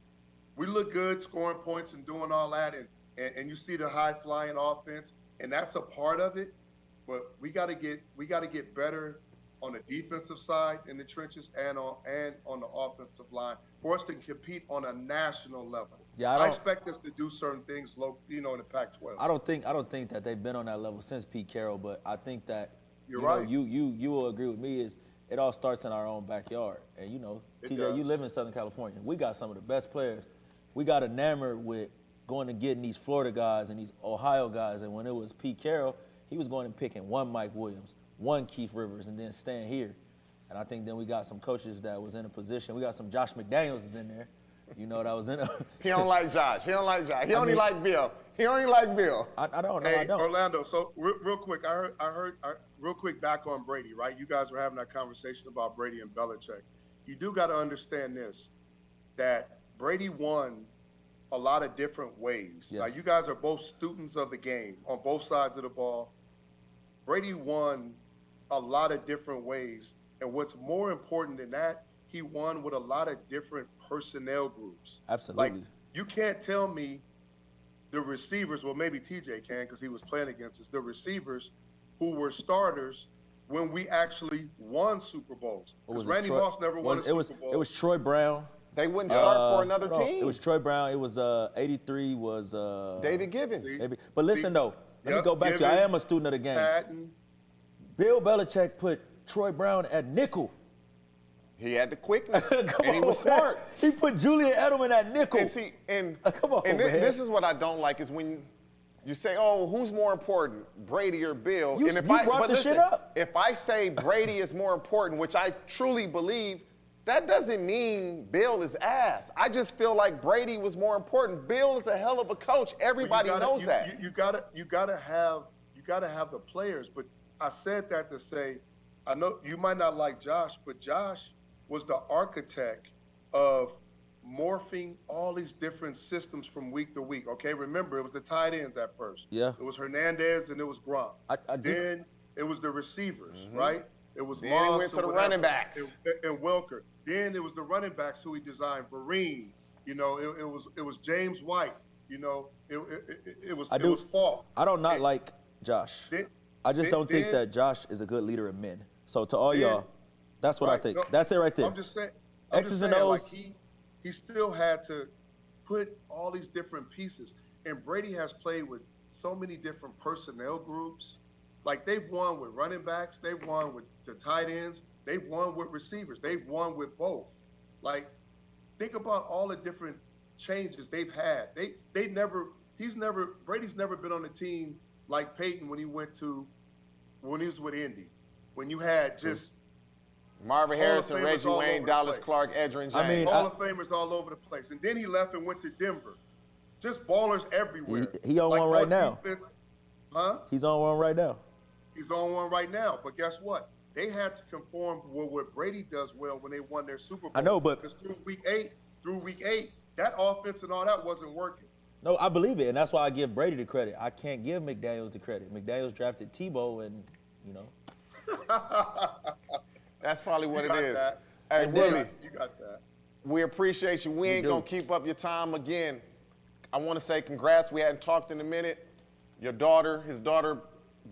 We look good scoring points and doing all that, and you see the high-flying offense, and that's a part of it, but we got to get better on the defensive side in the trenches and on the offensive line for us to compete on a national level. Yeah, I expect us to do certain things, in the Pac-12. I don't think that they've been on that level since Pete Carroll, but I think that You're right. know, you will agree with me is it all starts in our own backyard. And It TJ, does. you live in Southern California. We got some of the best players. We got enamored with going and getting these Florida guys and these Ohio guys. And when it was Pete Carroll, he was going and picking one Mike Williams, one Keith Rivers, and then staying here. And I think then we got some coaches that was in a position. We got some Josh McDaniels is in there, that was in a. He don't like Josh. He only like Bill. He only like Bill. I don't know. Hey, I don't. Orlando, so real quick, I heard real quick back on Brady, right? You guys were having that conversation about Brady and Belichick. You do got to understand this, that Brady won a lot of different ways. Yes. Like, you guys are both students of the game on both sides of the ball. Brady won a lot of different ways. And what's more important than that, he won with a lot of different personnel groups. Absolutely. Like, you can't tell me the receivers, well, maybe TJ can because he was playing against us, the receivers who were starters when we actually won Super Bowls. Because Randy Moss never won a Super Bowl. It was Troy Brown. They wouldn't start for another team. It was Troy Brown. It was 83 was David Givens. But listen though, let me go back to you. I am a student of the game. Patton. Bill Belichick put Troy Brown at nickel. He had the quickness, Come and he on, was man. smart. He put Julian Edelman at nickel. And see, Come on, and man. this is what I don't like is when you say, "Oh, who's more important, Brady or Bill?" You and brought the shit up. If I say Brady is more important, which I truly believe, that doesn't mean Bill is ass. I just feel like Brady was more important. Bill is a hell of a coach. Everybody knows that. You gotta have the players. But I said that to say, I know you might not like Josh, but Josh was the architect of morphing all these different systems from week to week. Okay, remember, it was the tight ends at first. Yeah. It was Hernandez and it was Gronk. Then it was the receivers, right? It was Then Moss he went to the running backs. and Welker. Then it was the running backs who he designed. Vereen, it was James White. It was Falk. I don't not like Josh. I just don't think that Josh is a good leader of men. So to all y'all, that's what I think. No, that's it right there. I'm just saying. X's and O's. Like he still had to put all these different pieces. And Brady has played with so many different personnel groups. Like, they've won with running backs. They've won with the tight ends. They've won with receivers. They've won with both. Like, think about all the different changes they've had. Brady's never been on a team like Peyton when he was with Indy. When you had just Marvin Harrison, Reggie Wayne, Dallas Clark, Edgerrin James. I mean, Hall of Famers all over the place. And then he left and went to Denver. Just ballers everywhere. He on one right now. Defense, Huh? He's on one right now. He's on one right now. But guess what? They had to conform with what Brady does well when they won their Super Bowl. I know, but because through week eight, that offense and all that wasn't working. no, I believe it, and that's why I give Brady the credit. I can't give McDaniels the credit. McDaniels drafted Tebow, and you know. That's probably what You it got is. that. Hey, Willie, You got that. we appreciate you. We ain't do. going to keep up your time again. I want to say congrats. We hadn't talked in a minute. His daughter,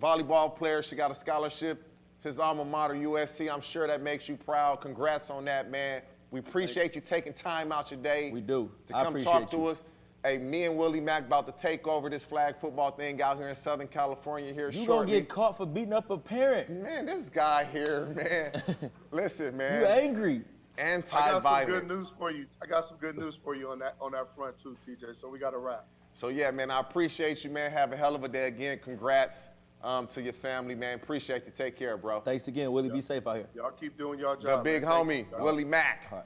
volleyball player, she got a scholarship. His alma mater, USC. I'm sure that makes you proud. Congrats on that, man. We appreciate you taking time out your day. We do. To I come appreciate talk to you. us. Hey, me and Willie Mack about to take over this flag football thing out here in Southern California here You shortly. gonna get caught for beating up a parent. Man, this guy here, man. Listen, man. You angry. I got Anti-violence. some good news for you. I got some good news for you on that front too, TJ. So we got to wrap. So yeah, man, I appreciate you, man. Have a hell of a day again. Congrats to your family, man. Appreciate you. Take care, bro. Thanks again, Willie. Be safe out here. Y'all keep doing y'all The job. big man. Thank homie, you, y'all. Willie Mack. All right.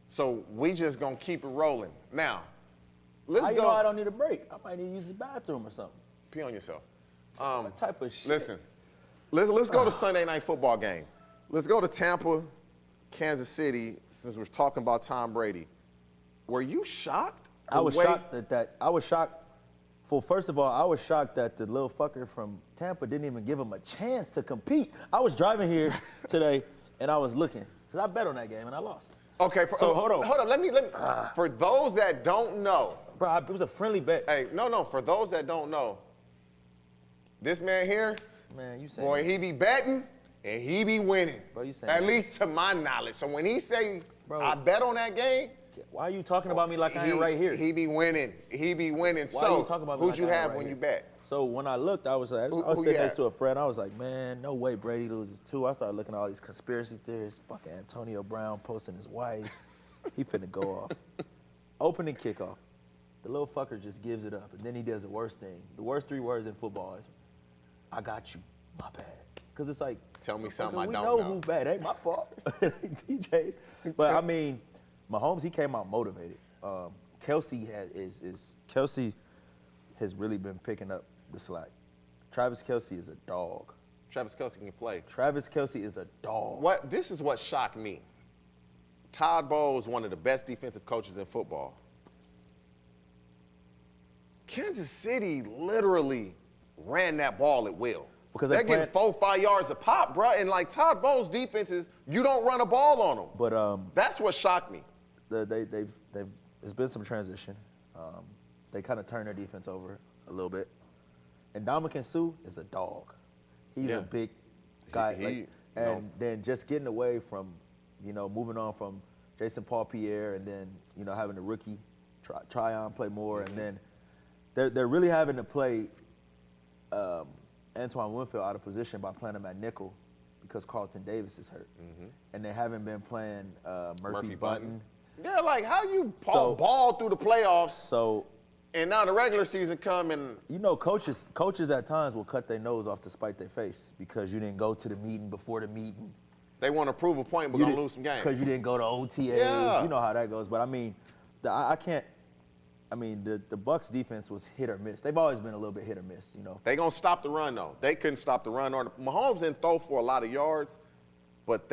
So we just gonna keep it rolling. Now, let's How you go. know I don't need a break? I might need to use the bathroom or something. Pee on yourself. What type of shit? Listen, let's go to Sunday night football game. Let's go to Tampa, Kansas City, since we're talking about Tom Brady. Were you shocked? I was The way- shocked that I was shocked. Well, first of all, I was shocked that the little fucker from Tampa didn't even give him a chance to compete. I was driving here today and I was looking because I bet on that game and I lost. Okay, So, hold on. Hold on. Let me. For those that don't know, Bro, it was a friendly bet. hey, no. For those that don't know, this man here, Man, you saying boy, he be betting and he be winning. Bro, you saying At that. least to my knowledge. So when he say, Bro. I bet on that game, why are you talking about me like I ain't right here? He be winning. He be winning. Why so you talking about me who'd like you I ain't have right when here? you bet? So when I looked, I was Who sitting you next had? to a friend. I was like, man, no way Brady loses two. I started looking at all these conspiracy theories. Fucking Antonio Brown posting his wife. He finna go off. Opening kickoff. The little fucker just gives it up. And then he does the worst thing. The worst 3 words in football is, I got you, my bad. Because it's like, Tell me something I we don't know know. who's bad. It ain't my fault. DJ's. But I mean, Mahomes, he came out motivated. Kelsey has really been picking up the slack. Travis Kelsey is a dog. Travis Kelce can play. Travis Kelsey is a dog. This is what shocked me. Todd Bowles is one of the best defensive coaches in football. Kansas City literally ran that ball at will. Because they're they getting 4-5 yards a pop, bro. And like Todd Bowles' defenses, you don't run a ball on them. But That's what shocked me. there's been some transition. They kind of turned their defense over a little bit. And Ndamukong Suh is a dog. He's Yeah. a big guy. He- Then just getting away from, moving on from Jason Paul-Pierre and then, having the rookie Tryon play more. And then they're really having to play Antoine Winfield out of position by playing him at nickel because Carlton Davis is hurt. And they haven't been playing Murphy Bunton. Yeah, like how you So- ball through the playoffs So, and now the regular season come and coaches at times will cut their nose off to spite their face because you didn't go to the meeting before the meeting. they want to prove a point but gonna lose some games. Because you didn't go to OTAs. Yeah. You know how that goes. But I mean, the Bucks defense was hit or miss. They've always been a little bit hit or miss, They gonna stop the run though. They couldn't stop the run. Mahomes didn't throw for a lot of yards, but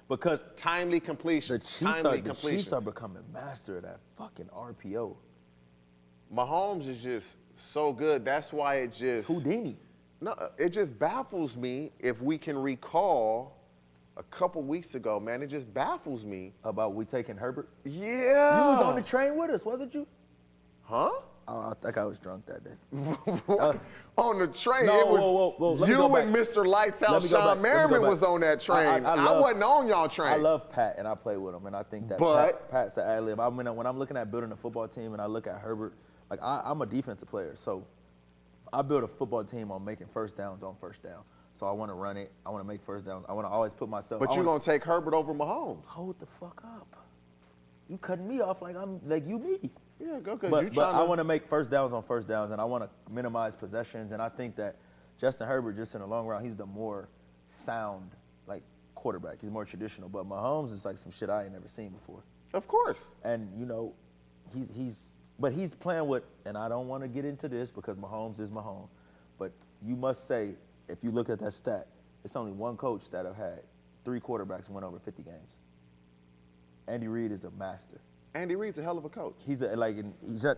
Because timely completion. the Chiefs are becoming master of that fucking RPO. Mahomes is just so good. That's why it just Houdini. No, it just baffles me. If we can recall a couple weeks ago, man, it just baffles me. About we taking Herbert. Yeah. You was on the train with us, wasn't you? Huh? Oh, I think I was drunk that day. On the train, No, it was whoa, let me you go back. and Mr. Lights Out Let me go Sean back, let me go Merriman back. was on that train. I I love- wasn't on y'all train. I love Pat and I play with him, and I think that But- Pat's the ad-lib. When I'm looking at building a football team and I look at Herbert, like I'm a defensive player, so I build a football team on making first downs on first down. So I want to run it. I want to make first downs. I want to always put myself. But you're gonna take Herbert over Mahomes. hold the fuck up. You cutting me off like I'm like you me. Yeah, go because But I want to make first downs on first downs, and I want to minimize possessions. And I think that Justin Herbert, just in the long run, he's the more sound like quarterback. He's more traditional. But Mahomes is like some shit I ain't never seen before. Of course. And he's But he's playing with, and I don't want to get into this because Mahomes is Mahomes, but you must say, if you look at that stat, it's only one coach that have had 3 quarterbacks win over 50 games. Andy Reid is a master. Andy Reid's a hell of a coach. He's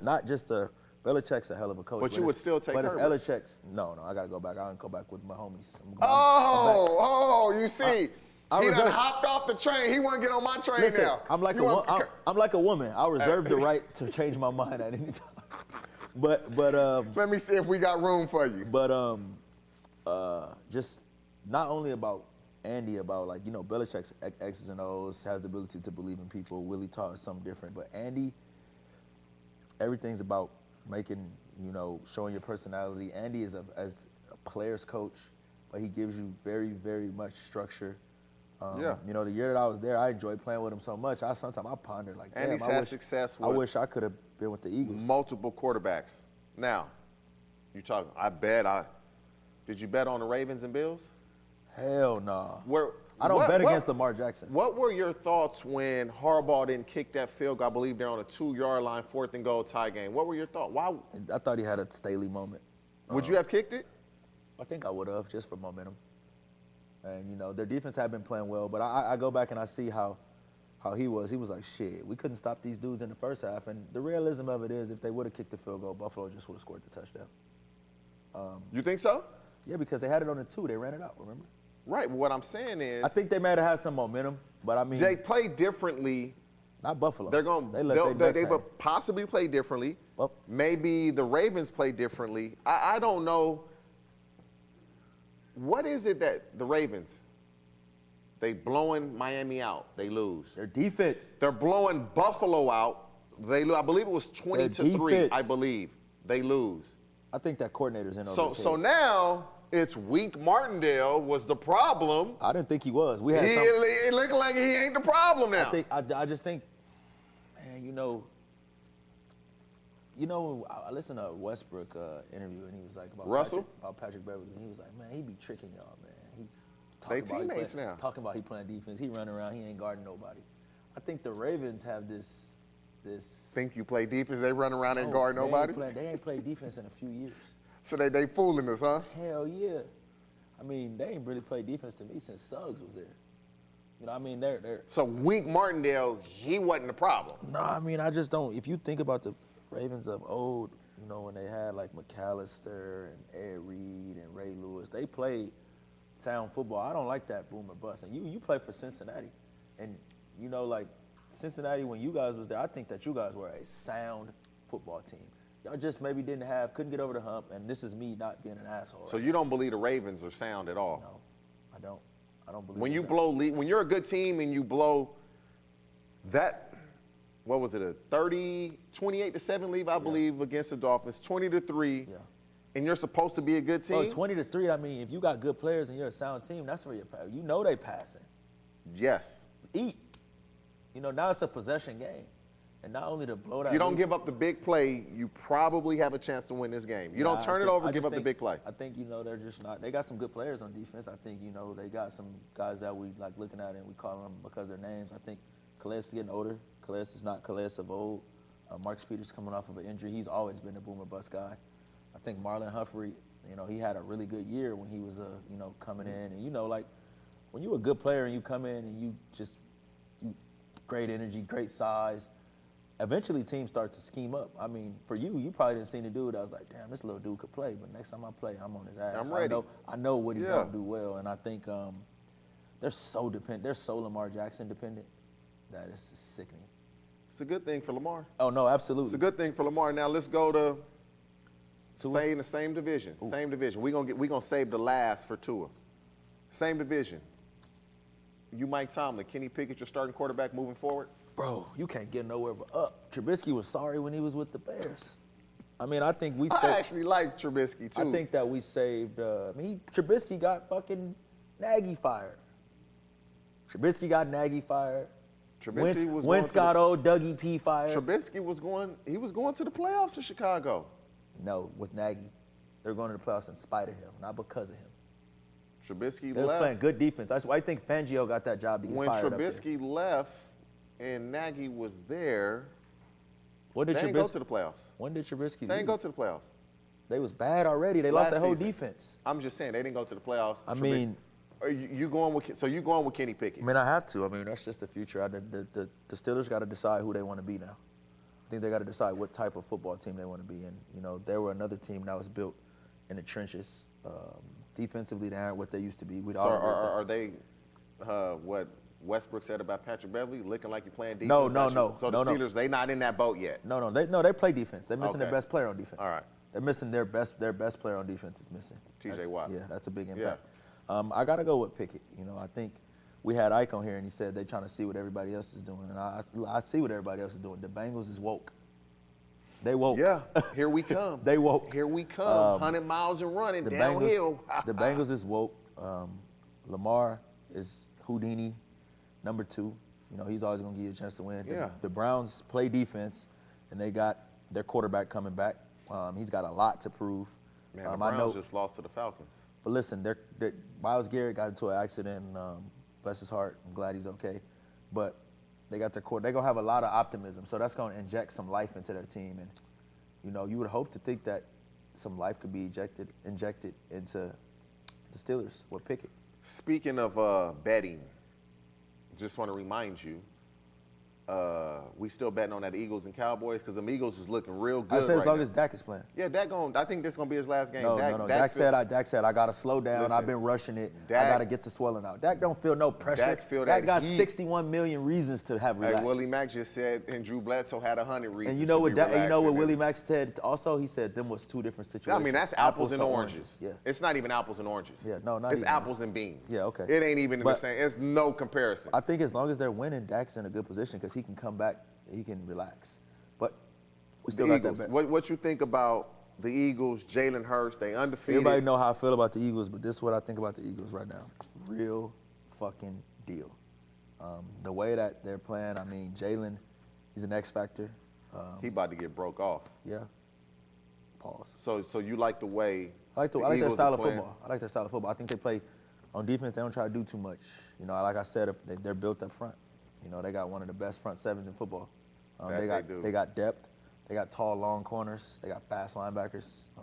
not just a Belichick's a hell of a coach. But you would still take But Herbert. it's Belichick's. No, I got to go back. I don't go back with my homies. You see, I he done reserve- hopped off the train. He want to get on my train Listen, now. I'm like I'm like a woman. I reserve the right to change my mind at any time. But Let me see if we got room for you. just not only about Andy, about Belichick's X's and O's, has the ability to believe in people. Willie taught us something different, but Andy, everything's about making, showing your personality. Andy is as a player's coach, but he gives you very, very much structure. The year that I was there, I enjoyed playing with him so much. Sometimes I ponder like, damn, Andy's had success I with wish I could have been with the Eagles. multiple quarterbacks. Now, you talking? Did you bet on the Ravens and Bills? Hell nah. I What- don't bet what- against Lamar Jackson. What were your thoughts when Harbaugh didn't kick that field goal? I believe they're on a 2-yard line, 4th and goal tie game. What were your thoughts? Why I thought he had a Staley moment. would you have kicked it? I think I would have, just for momentum. And, their defense had been playing well, but I go back and I see how he was. He was like, shit, we couldn't stop these dudes in the first half. And the realism of it is, if they would have kicked the field goal, Buffalo just would have scored the touchdown. You think so? Yeah, because they had it on the 2. They ran it out, remember? Right. What I'm saying is, I think they might have had some momentum, but I mean, they play differently. not Buffalo. They're going. They would possibly play differently. Well- Maybe the Ravens play differently. I don't know. What is it that the Ravens? They blowing Miami out. They lose. Their defense. They're blowing Buffalo out. They lose. I believe it was 20-3. defense. I believe they lose. I think that coordinator's in over his So head. now it's Wink Martindale was the problem. I didn't think he was. We had some, It looked like he ain't the problem now. I just think, man, I listened to Westbrook interview, and he was like about Russell? Patrick Beverly, and he was like, man, he be tricking y'all, man. He They talking about teammates he now. talking about he playing defense. He running around, he ain't guarding nobody. I think the Ravens have this. Think you play defense? They run around and No, guard nobody. They ain't played defense in a few years. So they fooling us, huh? Hell yeah. I mean, they ain't really played defense to me since Suggs was there. They're. So Wink Martindale, he wasn't the problem. No, I mean, I just don't. If you think about the Ravens of old, when they had like McAllister and Ed Reed and Ray Lewis, they played sound football. I don't like that boom or bust. And you play for Cincinnati, and like Cincinnati when you guys was there, I think that you guys were a sound football team. Y'all just maybe couldn't get over the hump, and this is me not being an asshole. So you don't believe the Ravens are sound at all? No, I don't. I don't believe When you that. blow lead, when you're a good team and you blow that, what was it, a 28-7 lead, I believe, against the Dolphins, 20-3, Yeah. and you're supposed to be a good team? 20-3, I mean, if you got good players and you're a sound team, that's where you're passing. They passing. Yes. Eat. Now it's a possession game. And not only to blow that If you don't lead- give up the big play, you probably have a chance to win this game. You don't turn it over, give up the big play. I think, they're just not. They got some good players on defense. I think, they got some guys that we like looking at and we call them because of their names. I think Calais is getting older. Calais is not Calais of old. Marcus Peters coming off of an injury. He's always been a boomer bust guy. I think Marlon Humphrey, he had a really good year when he was, coming in. And, like, when you're a good player and you come in and you great energy, great size, eventually teams start to scheme up. I mean, for you probably didn't see the dude. I was like, damn, this little dude could play. But next time I play, I'm on his ass. I'm ready. I know what he Yeah. don't do well. And I think they're so dependent. They're so Lamar Jackson dependent that it's sickening. It's a good thing for Lamar. Oh, no, absolutely. It's a good thing for Lamar. Now let's go to stay in the same division. Ooh. Same division. We're gonna save the last for Tua. Same division. You, Mike Tomlin, Kenny Pickett, your starting quarterback moving forward? Bro, you can't get nowhere but up. Trubisky was sorry when he was with the Bears. I mean, I think we I saved. actually like Trubisky too. I think that we saved. Trubisky got fucking Nagy fired. Trubisky got Nagy fired. Trubisky was Wentz going got to old Dougie P fired. Trubisky was going to the playoffs in Chicago. No, with Nagy. They're going to the playoffs in spite of him, not because of him. Trubisky They was left. playing good defense. That's why I think Fangio got that job to get When fired up there. Trubisky left and Nagy was there, What did They ain't go Trubisky to the playoffs. When did Trubisky They ain't go leave? to the playoffs. They was bad already. They lost Last their whole season. defense. I'm just saying they didn't go to the playoffs. I mean, Are you going with you going with Kenny Pickett? I mean, I have to. I mean, that's just the future. The Steelers got to decide who they want to be now. I think they got to decide what type of football team they want to be. And, you know, they were another team that was built in the trenches. Defensively, they aren't what they used to be. So are they what Westbrook said about Patrick Beverly, looking like you're playing defense? No. So the Steelers, they not in that boat yet. No, they play defense. They're missing their Okay. best player on defense. All right. They're missing their best player on defense is missing. TJ Watt. Yeah, that's a big impact. I got to go with Pickett. You know, I think we had Ike on here, and he said they're trying to see what everybody else is doing. And I see what everybody else is doing. The Bengals is woke. They woke. Yeah, here we come. They woke. Here we come. 100 miles and running downhill. The Bengals is woke. Lamar is Houdini, number 2. You know, he's always going to give you a chance to win. Yeah. The Browns play defense, and they got their quarterback coming back. He's got a lot to prove. Man, the Browns just lost to the Falcons. But listen, Myles Garrett got into an accident. Bless his heart. I'm glad he's okay. But they got their core. They're going to have a lot of optimism. So that's going to inject some life into their team. And, you know, you would hope to think that some life could be injected into the Steelers with Pickett. Speaking of betting, just want to remind you, we still betting on that Eagles and Cowboys because them Eagles is looking real good. I said as long now. as Dak is playing. Yeah, I think this is gonna be his last game. No. Dak said I gotta slow down. Listen, I've been rushing it. I Dak- gotta get the swelling out. Dak don't feel no pressure. Dak feel that got heat. 61 million reasons to have relax. Like Willie Mack just said, and Drew Bledsoe had 100 reasons. And you know to what? be You know what relaxing. Willie Mack said? Also, he said them was 2 different situations. I mean, that's apples and to oranges. Yeah. It's not even apples and oranges. Yeah, no, not It's even. apples and beans. Yeah, okay. It ain't even in the But- same. It's no comparison. I think as long as they're winning, Dak's in a good position because he can come back. He can relax. But we still The got that Eagles. bet. What you think about the Eagles? Jalen Hurts, they undefeated. Everybody know how I feel about the Eagles, but this is what I think about the Eagles right now. Real fucking deal. The way that they're playing, I mean, Jalen, he's an X factor. He about to get broke off. Yeah. Pause. So you like the way I like the their Eagles style are of playing? football. I like their style of football. I think they play on defense. They don't try to do too much. You know, like I said, they're built up front. You know, they got one of the best front sevens in football. They got depth. They got tall, long corners. They got fast linebackers. I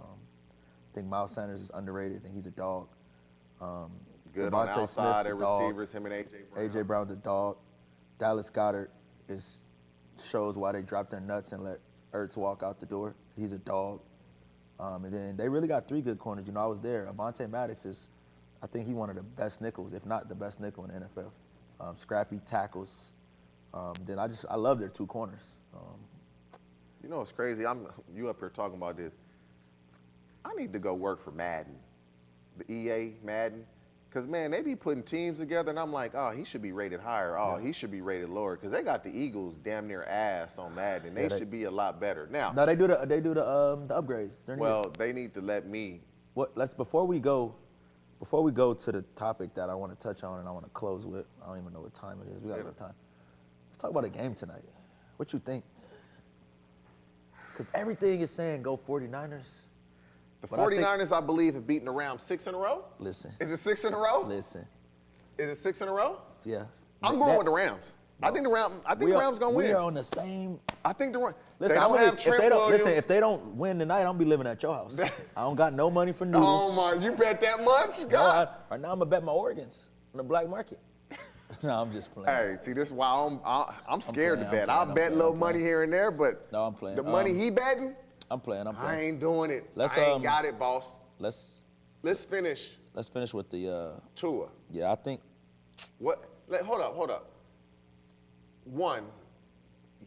think Miles Sanders is underrated. I think he's a dog. Good Devontae on outside, Smith's their a dog. receivers, him and A.J. Brown. A.J. Brown's a dog. Dallas Goedert shows why they dropped their nuts and let Ertz walk out the door. He's a dog. And then they really got 3 good corners. You know, I was there. Avonte Maddox is, I think he's one of the best nickels, if not the best nickel in the NFL. Scrappy tackles. Then I love their 2 corners. You know what's crazy? You up here talking about this. I need to go work for Madden, the EA Madden. Because, man, they be putting teams together, and I'm like, oh, he should be rated higher. Oh, he should be rated lower. Because they got the Eagles damn near ass on Madden. They should be a lot better. Now, No, they do the upgrades. well, they need to let me. Before we go to the topic that I want to touch on and I want to close with, I don't even know what time it is. We got a little time. Let's talk about a game tonight. What you think? Because everything is saying go 49ers. The But I think- 49ers, I believe, have beaten the Rams 6 in a row. Listen. Is it 6 in a row? Listen. Is it 6 in a row? Yeah. I'm going with the Rams. I think the Rams gonna win. We are on the same. I think the Rams. Listen, They don't have Trent Williams. if they don't win tonight, I'm gonna be living at your house. I don't got no money for Oh noodles. my! You bet that much? No, God. right now I'm gonna bet my organs on the black market. No, I'm just playing. Hey, see, this is why I'm scared playing, to bet. I'm I'll playing, bet I'm little playing. money here and there, but No, I'm playing. the money he betting, I'm playing. I ain't doing it. Let's, I ain't got it, boss. Let's Let's finish with the. Tua. Yeah, I think. Hold up. One,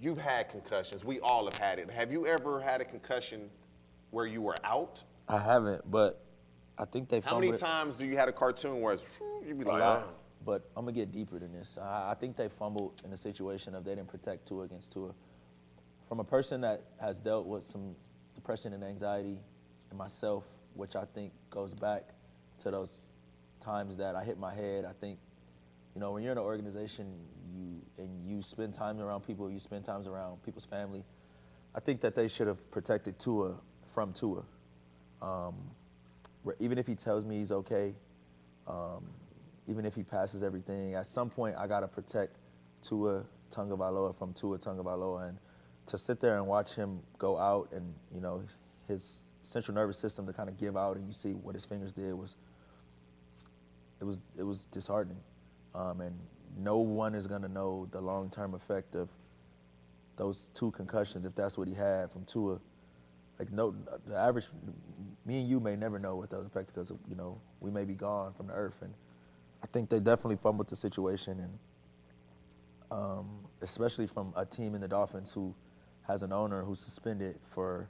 you've had concussions. We all have had it. Have you ever had a concussion where you were out? I haven't, but I think they. How many times do you had a cartoon where you'd be A like, lot, but I'm gonna get deeper than this. I think they fumbled in a situation of they didn't protect Tua against Tua. From a person that has dealt with some depression and anxiety, and myself, which I think goes back to those times that I hit my head. I think, you know, when you're in an organization, you spend time around people, you spend time around people's family. I think that they should have protected Tua from Tua. Even if he tells me he's okay, even if he passes everything, at some point I gotta protect Tua Tagovailoa from Tua Tagovailoa. And to sit there and watch him go out and, you know, his central nervous system to kind of give out and you see what his fingers did was disheartening. And no one is going to know the long-term effect of those 2 concussions if that's what he had from Tua. Like, no, the average, me and you may never know what those affect because, you know, we may be gone from the earth. And I think they definitely fumbled the situation, and especially from a team in the Dolphins who has an owner who's suspended for,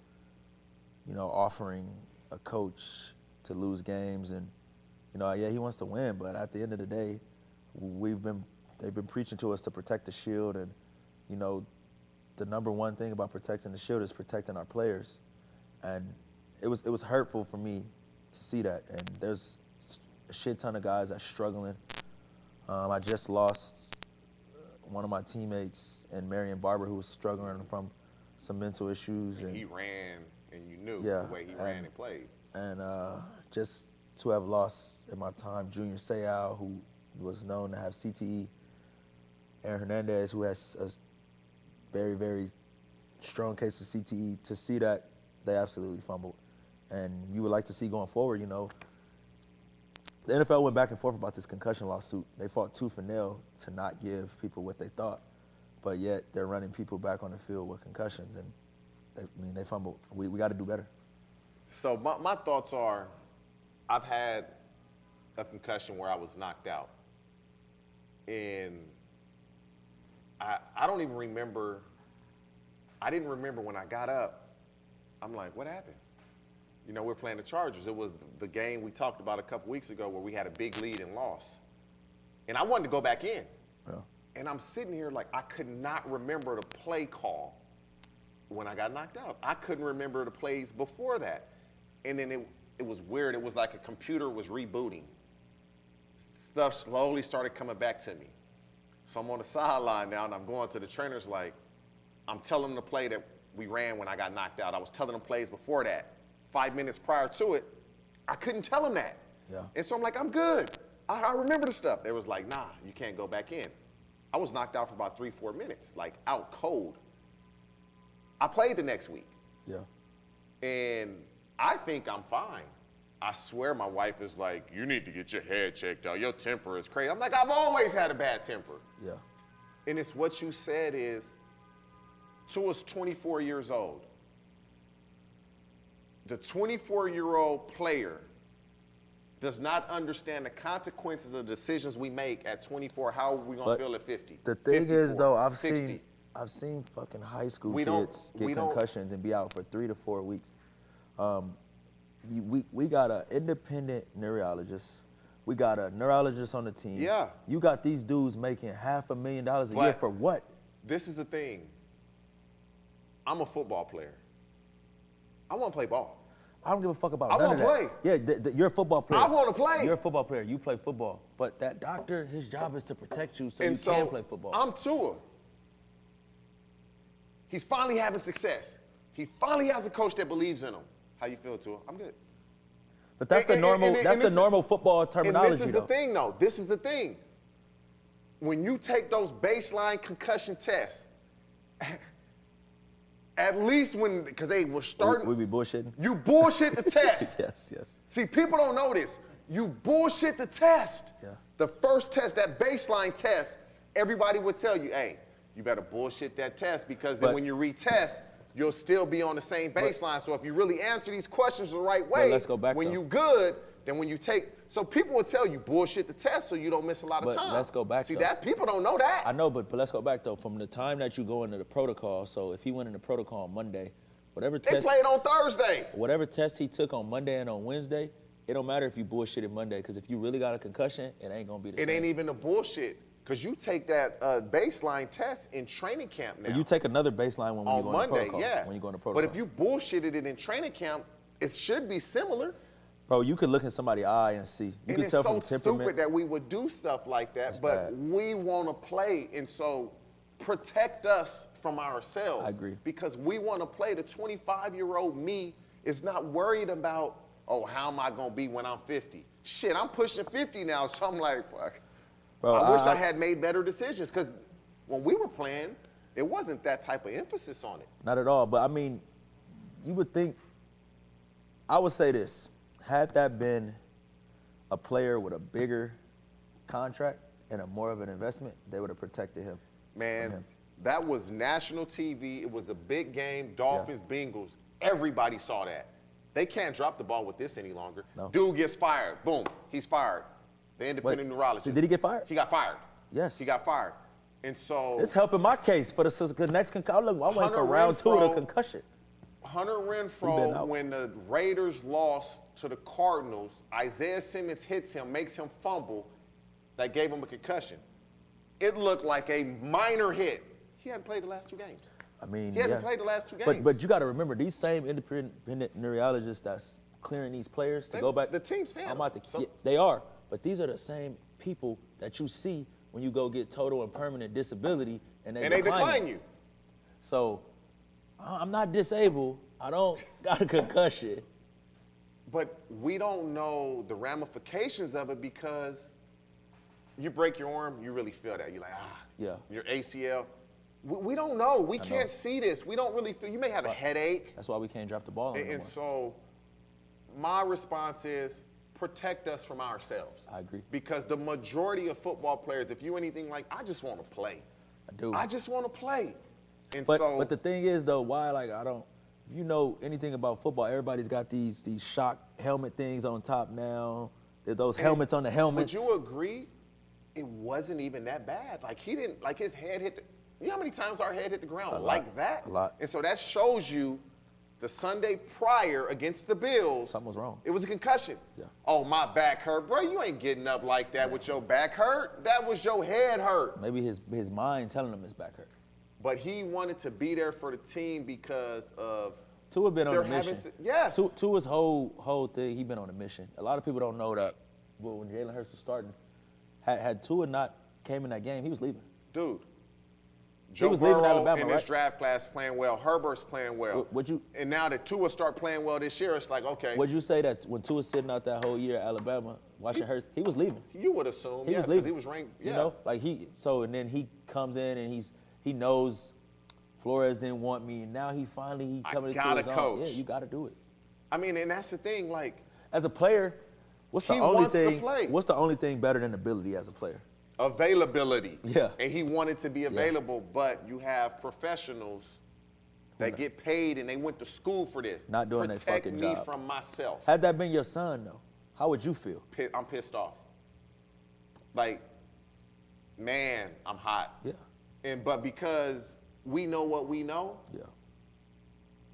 you know, offering a coach to lose games. And, you know, yeah, he wants to win, but at the end of the day, they've been preaching to us to protect the shield, and, you know, the number one thing about protecting the shield is protecting our players. And it was hurtful for me to see that. And there's a shit ton of guys that's struggling. I just lost one of my teammates in Marion Barber who was struggling from some mental issues. And he ran, and you knew yeah, the way he ran and played. And just to have lost in my time Junior Seau, who was known to have CTE, Aaron Hernandez, who has a very, very strong case of CTE, to see that they absolutely fumbled. And you would like to see going forward, you know, the NFL went back and forth about this concussion lawsuit. They fought tooth and nail to not give people what they thought, but yet they're running people back on the field with concussions, and they fumbled. We got to do better. So my thoughts are, I've had a concussion where I was knocked out, and I don't even remember. I didn't remember when I got up. I'm like, what happened? You know, we're playing the Chargers. It was the game we talked about a couple weeks ago where we had a big lead and lost. And I wanted to go back in. Yeah. And I'm sitting here like I could not remember the play call when I got knocked out. I couldn't remember the plays before that. And then it was weird. It was like a computer was rebooting. Stuff slowly started coming back to me. So I'm on the sideline now, and I'm going to the trainers like, I'm telling them the play that we ran when I got knocked out. I was telling them plays before that. 5 minutes prior to it, I couldn't tell them that. Yeah. And so I'm like, I'm good. I remember the stuff. They was like, nah, you can't go back in. I was knocked out for about 3-4 minutes, like out cold. I played the next week. Yeah. And I think I'm fine. I swear my wife is like, you need to get your head checked out. Your temper is crazy. I'm like, I've always had a bad temper. Yeah. And it's what you said is, Tua's 24 years old. The 24-year-old player does not understand the consequences of the decisions we make at 24. How are we going to feel at 50? The thing 54, is, though, I've 60. seen fucking high school We kids don't- get concussions and be out for 3 to 4 weeks. We got an independent neurologist. We got a neurologist on the team. Yeah. You got these dudes making $500,000 a year for what? This is the thing. I'm a football player. I want to play ball. I don't give a fuck about I none of that. wanna play. Yeah, you're a football player. I wanna play. You're a football player. You play football. But that doctor, his job is to protect you so And you can play football. I'm Tua. He's finally having success. He finally has a coach that believes in him. How you feel, Tua? I'm good. But that's the normal football terminology, And this is the thing, though. This is the thing. When you take those baseline concussion tests, at least because they were starting. We be bullshitting? You bullshit the test. Yes. See, people don't know this. You bullshit the test. Yeah. The first test, that baseline test, everybody would tell you, hey, you better bullshit that test because then when you retest, you'll still be on the same baseline. So if you really answer these questions the right way, let's go back, when though. you good, then when you take, so people will tell you bullshit the test so you don't miss a lot of But time. let's go back, See, though. that people don't know that. I know, but let's go back, though. From the time that you go into the protocol, so if he went into protocol on Monday, whatever They test played on Thursday. whatever test he took on Monday and on Wednesday, it don't matter if you bullshitted Monday, because if you really got a concussion, it ain't going to be the It same. ain't even a bullshit because you take that baseline test in training camp now. But you take another baseline when you on go Monday, into protocol. yeah. When you go into protocol. But if you bullshitted it in training camp, it should be similar. Bro, you could look in somebody's eye and see. You And can it's tell so from stupid temperaments. that we would do stuff like that, That's but bad. we want to play, and so protect us from ourselves. I agree. Because we want to play. The 25-year-old me is not worried about, oh, how am I going to be when I'm 50? Shit, I'm pushing 50 now, so I'm like, fuck. Bro, I wish I had made better decisions, because when we were playing, It wasn't that type of emphasis on it. Not at all. But, I mean, you would think, I would say this. Had that been a player with a bigger contract and a more of an investment, they would have protected him. Man, that was national TV. It was a big game, Dolphins, Bengals. Everybody saw that. They can't drop the ball with this any longer. No. Dude gets fired. Boom, he's fired. The independent neurologist. So did he get fired? He got fired. Yes. He got fired. And so It's helping my case for the next concussion. I'm waiting for round 2 of the concussion. Hunter been Renfrow, out. when the Raiders lost to the Cardinals, Isaiah Simmons hits him, makes him fumble. That gave him a concussion. It looked like a minor hit. He hadn't played the last 2 games. I mean, He hasn't played the last 2 games. But you got to remember, these same independent neurologists that's clearing these players to go back. The team's paying them. Yeah, they are, but these are the same people that you see when you go get total and permanent disability, and they decline you. So I'm not disabled. I don't got a concussion. But we don't know the ramifications of it because you break your arm, you really feel that. You're like, Yeah. Your ACL. We don't know. We can't see this. We don't really feel. You may have a headache. That's why we can't drop the ball. And so my response is protect us from ourselves. I agree. Because the majority of football players, if you anything like, I just want to play. I do. I just want to play. And But the thing is, though, why, like, I don't, if you know anything about football, everybody's got these shock helmet things on top now. There's those helmets on the helmets. Would you agree it wasn't even that bad? Like, he didn't, like, his head hit the, you know how many times our head hit the ground like that? A lot. And so that shows you the Sunday prior against the Bills. Something was wrong. It was a concussion. Yeah. Oh, my back hurt. Bro, you ain't getting up like that with your back hurt. That was your head hurt. Maybe his mind telling him his back hurt. But he wanted to be there for the team because of Tua been on they're a mission. yes. Tua's whole thing, he been on a mission. A lot of people don't know that. But when Jalen Hurts was starting, had Tua not came in that game, he was leaving. Dude. Joe was leaving Burrow Alabama, in this right? draft class playing well. Herbert's playing well. And now that Tua start playing well this year, it's like, okay. Would you say that when Tua's sitting out that whole year at Alabama, watching Hurts, he was leaving? You would assume, He yes, was leaving. because he was ranked. Yeah. You know, like and then he comes in and he knows Flores didn't want me, and now he coming into his gotta own. coach. Yeah, you got to do it. I mean, and that's the thing, like. As a player, what's the He only wants to thing? play. What's the only thing better than ability as a player? Availability. Yeah. And he wanted to be available, but you have professionals that get paid and they went to school for this. Not doing their fucking Protect me job. from myself. Had that been your son, though, how would you feel? I'm pissed off. Like, man, I'm hot. Yeah. But because we know what we know, Yeah.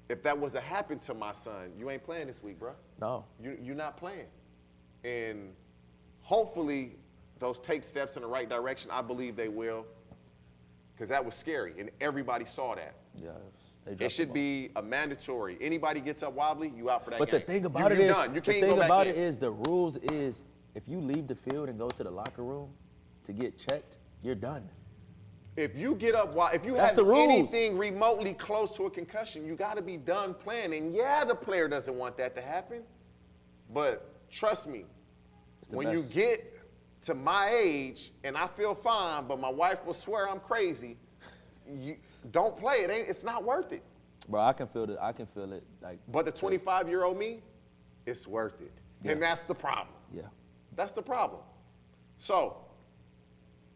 if that was to happen to my son, you ain't playing this week, bro. No. You're not playing. And hopefully those take steps in the right direction. I believe they will. Because that was scary, and everybody saw that. Yeah. It should be a mandatory. Anybody gets up wobbly, you out for that But game. the thing about you're done. You can't go back in. The rules is if you leave the field and go to the locker room to get checked, you're done. If you get up, if you That's have the rules. anything remotely close to a concussion, you got to be done playing. And yeah, the player doesn't want that to happen. But trust me, when you get to my age and I feel fine, but my wife will swear I'm crazy, you don't play it. It's not worth it. Bro, I can feel it. Like. But the 25-year-old me, it's worth it. Yeah. And that's the problem. Yeah. That's the problem. So,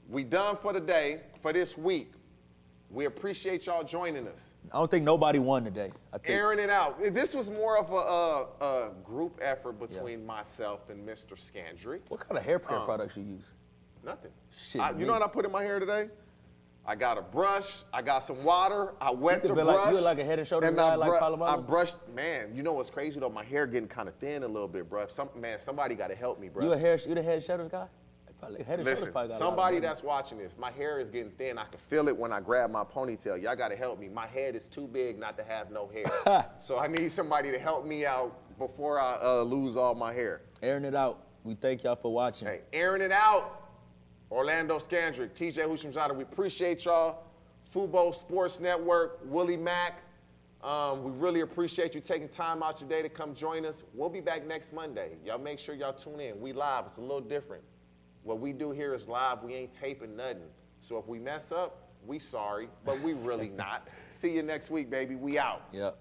we done for the day, for this week. We appreciate y'all joining us. I don't think nobody won today. I think. Airing it out. This was more of a group effort between myself and Mr. Scandrick. What kind of hair care products you use? Nothing. Shit, You know what I put in my hair today? I got a brush. I got some water. I wet the brush. You look like a Head and Shoulders guy, like Palomalo? I brushed. Man, you know what's crazy though? My hair getting kind of thin a little bit, bro. Somebody got to help me, bro. You the Head and Shoulders guy? Probably Head and Shoulders Listen, probably got a lot of somebody money. that's watching this, my hair is getting thin. I can feel it when I grab my ponytail. Y'all got to help me. My head is too big not to have no hair. So I need somebody to help me out before I lose all my hair. Airing it out. We thank y'all for watching. Hey, airing it out. Orlando Scandrick, TJ Houshmandzadeh, we appreciate y'all. Fubo Sports Network, Willie Mack. We really appreciate you taking time out your day to come join us. We'll be back next Monday. Y'all make sure y'all tune in. We live. It's a little different. What we do here is live. We ain't taping nothing. So if we mess up, We sorry, but we really not. See you next week, baby. We out. Yep.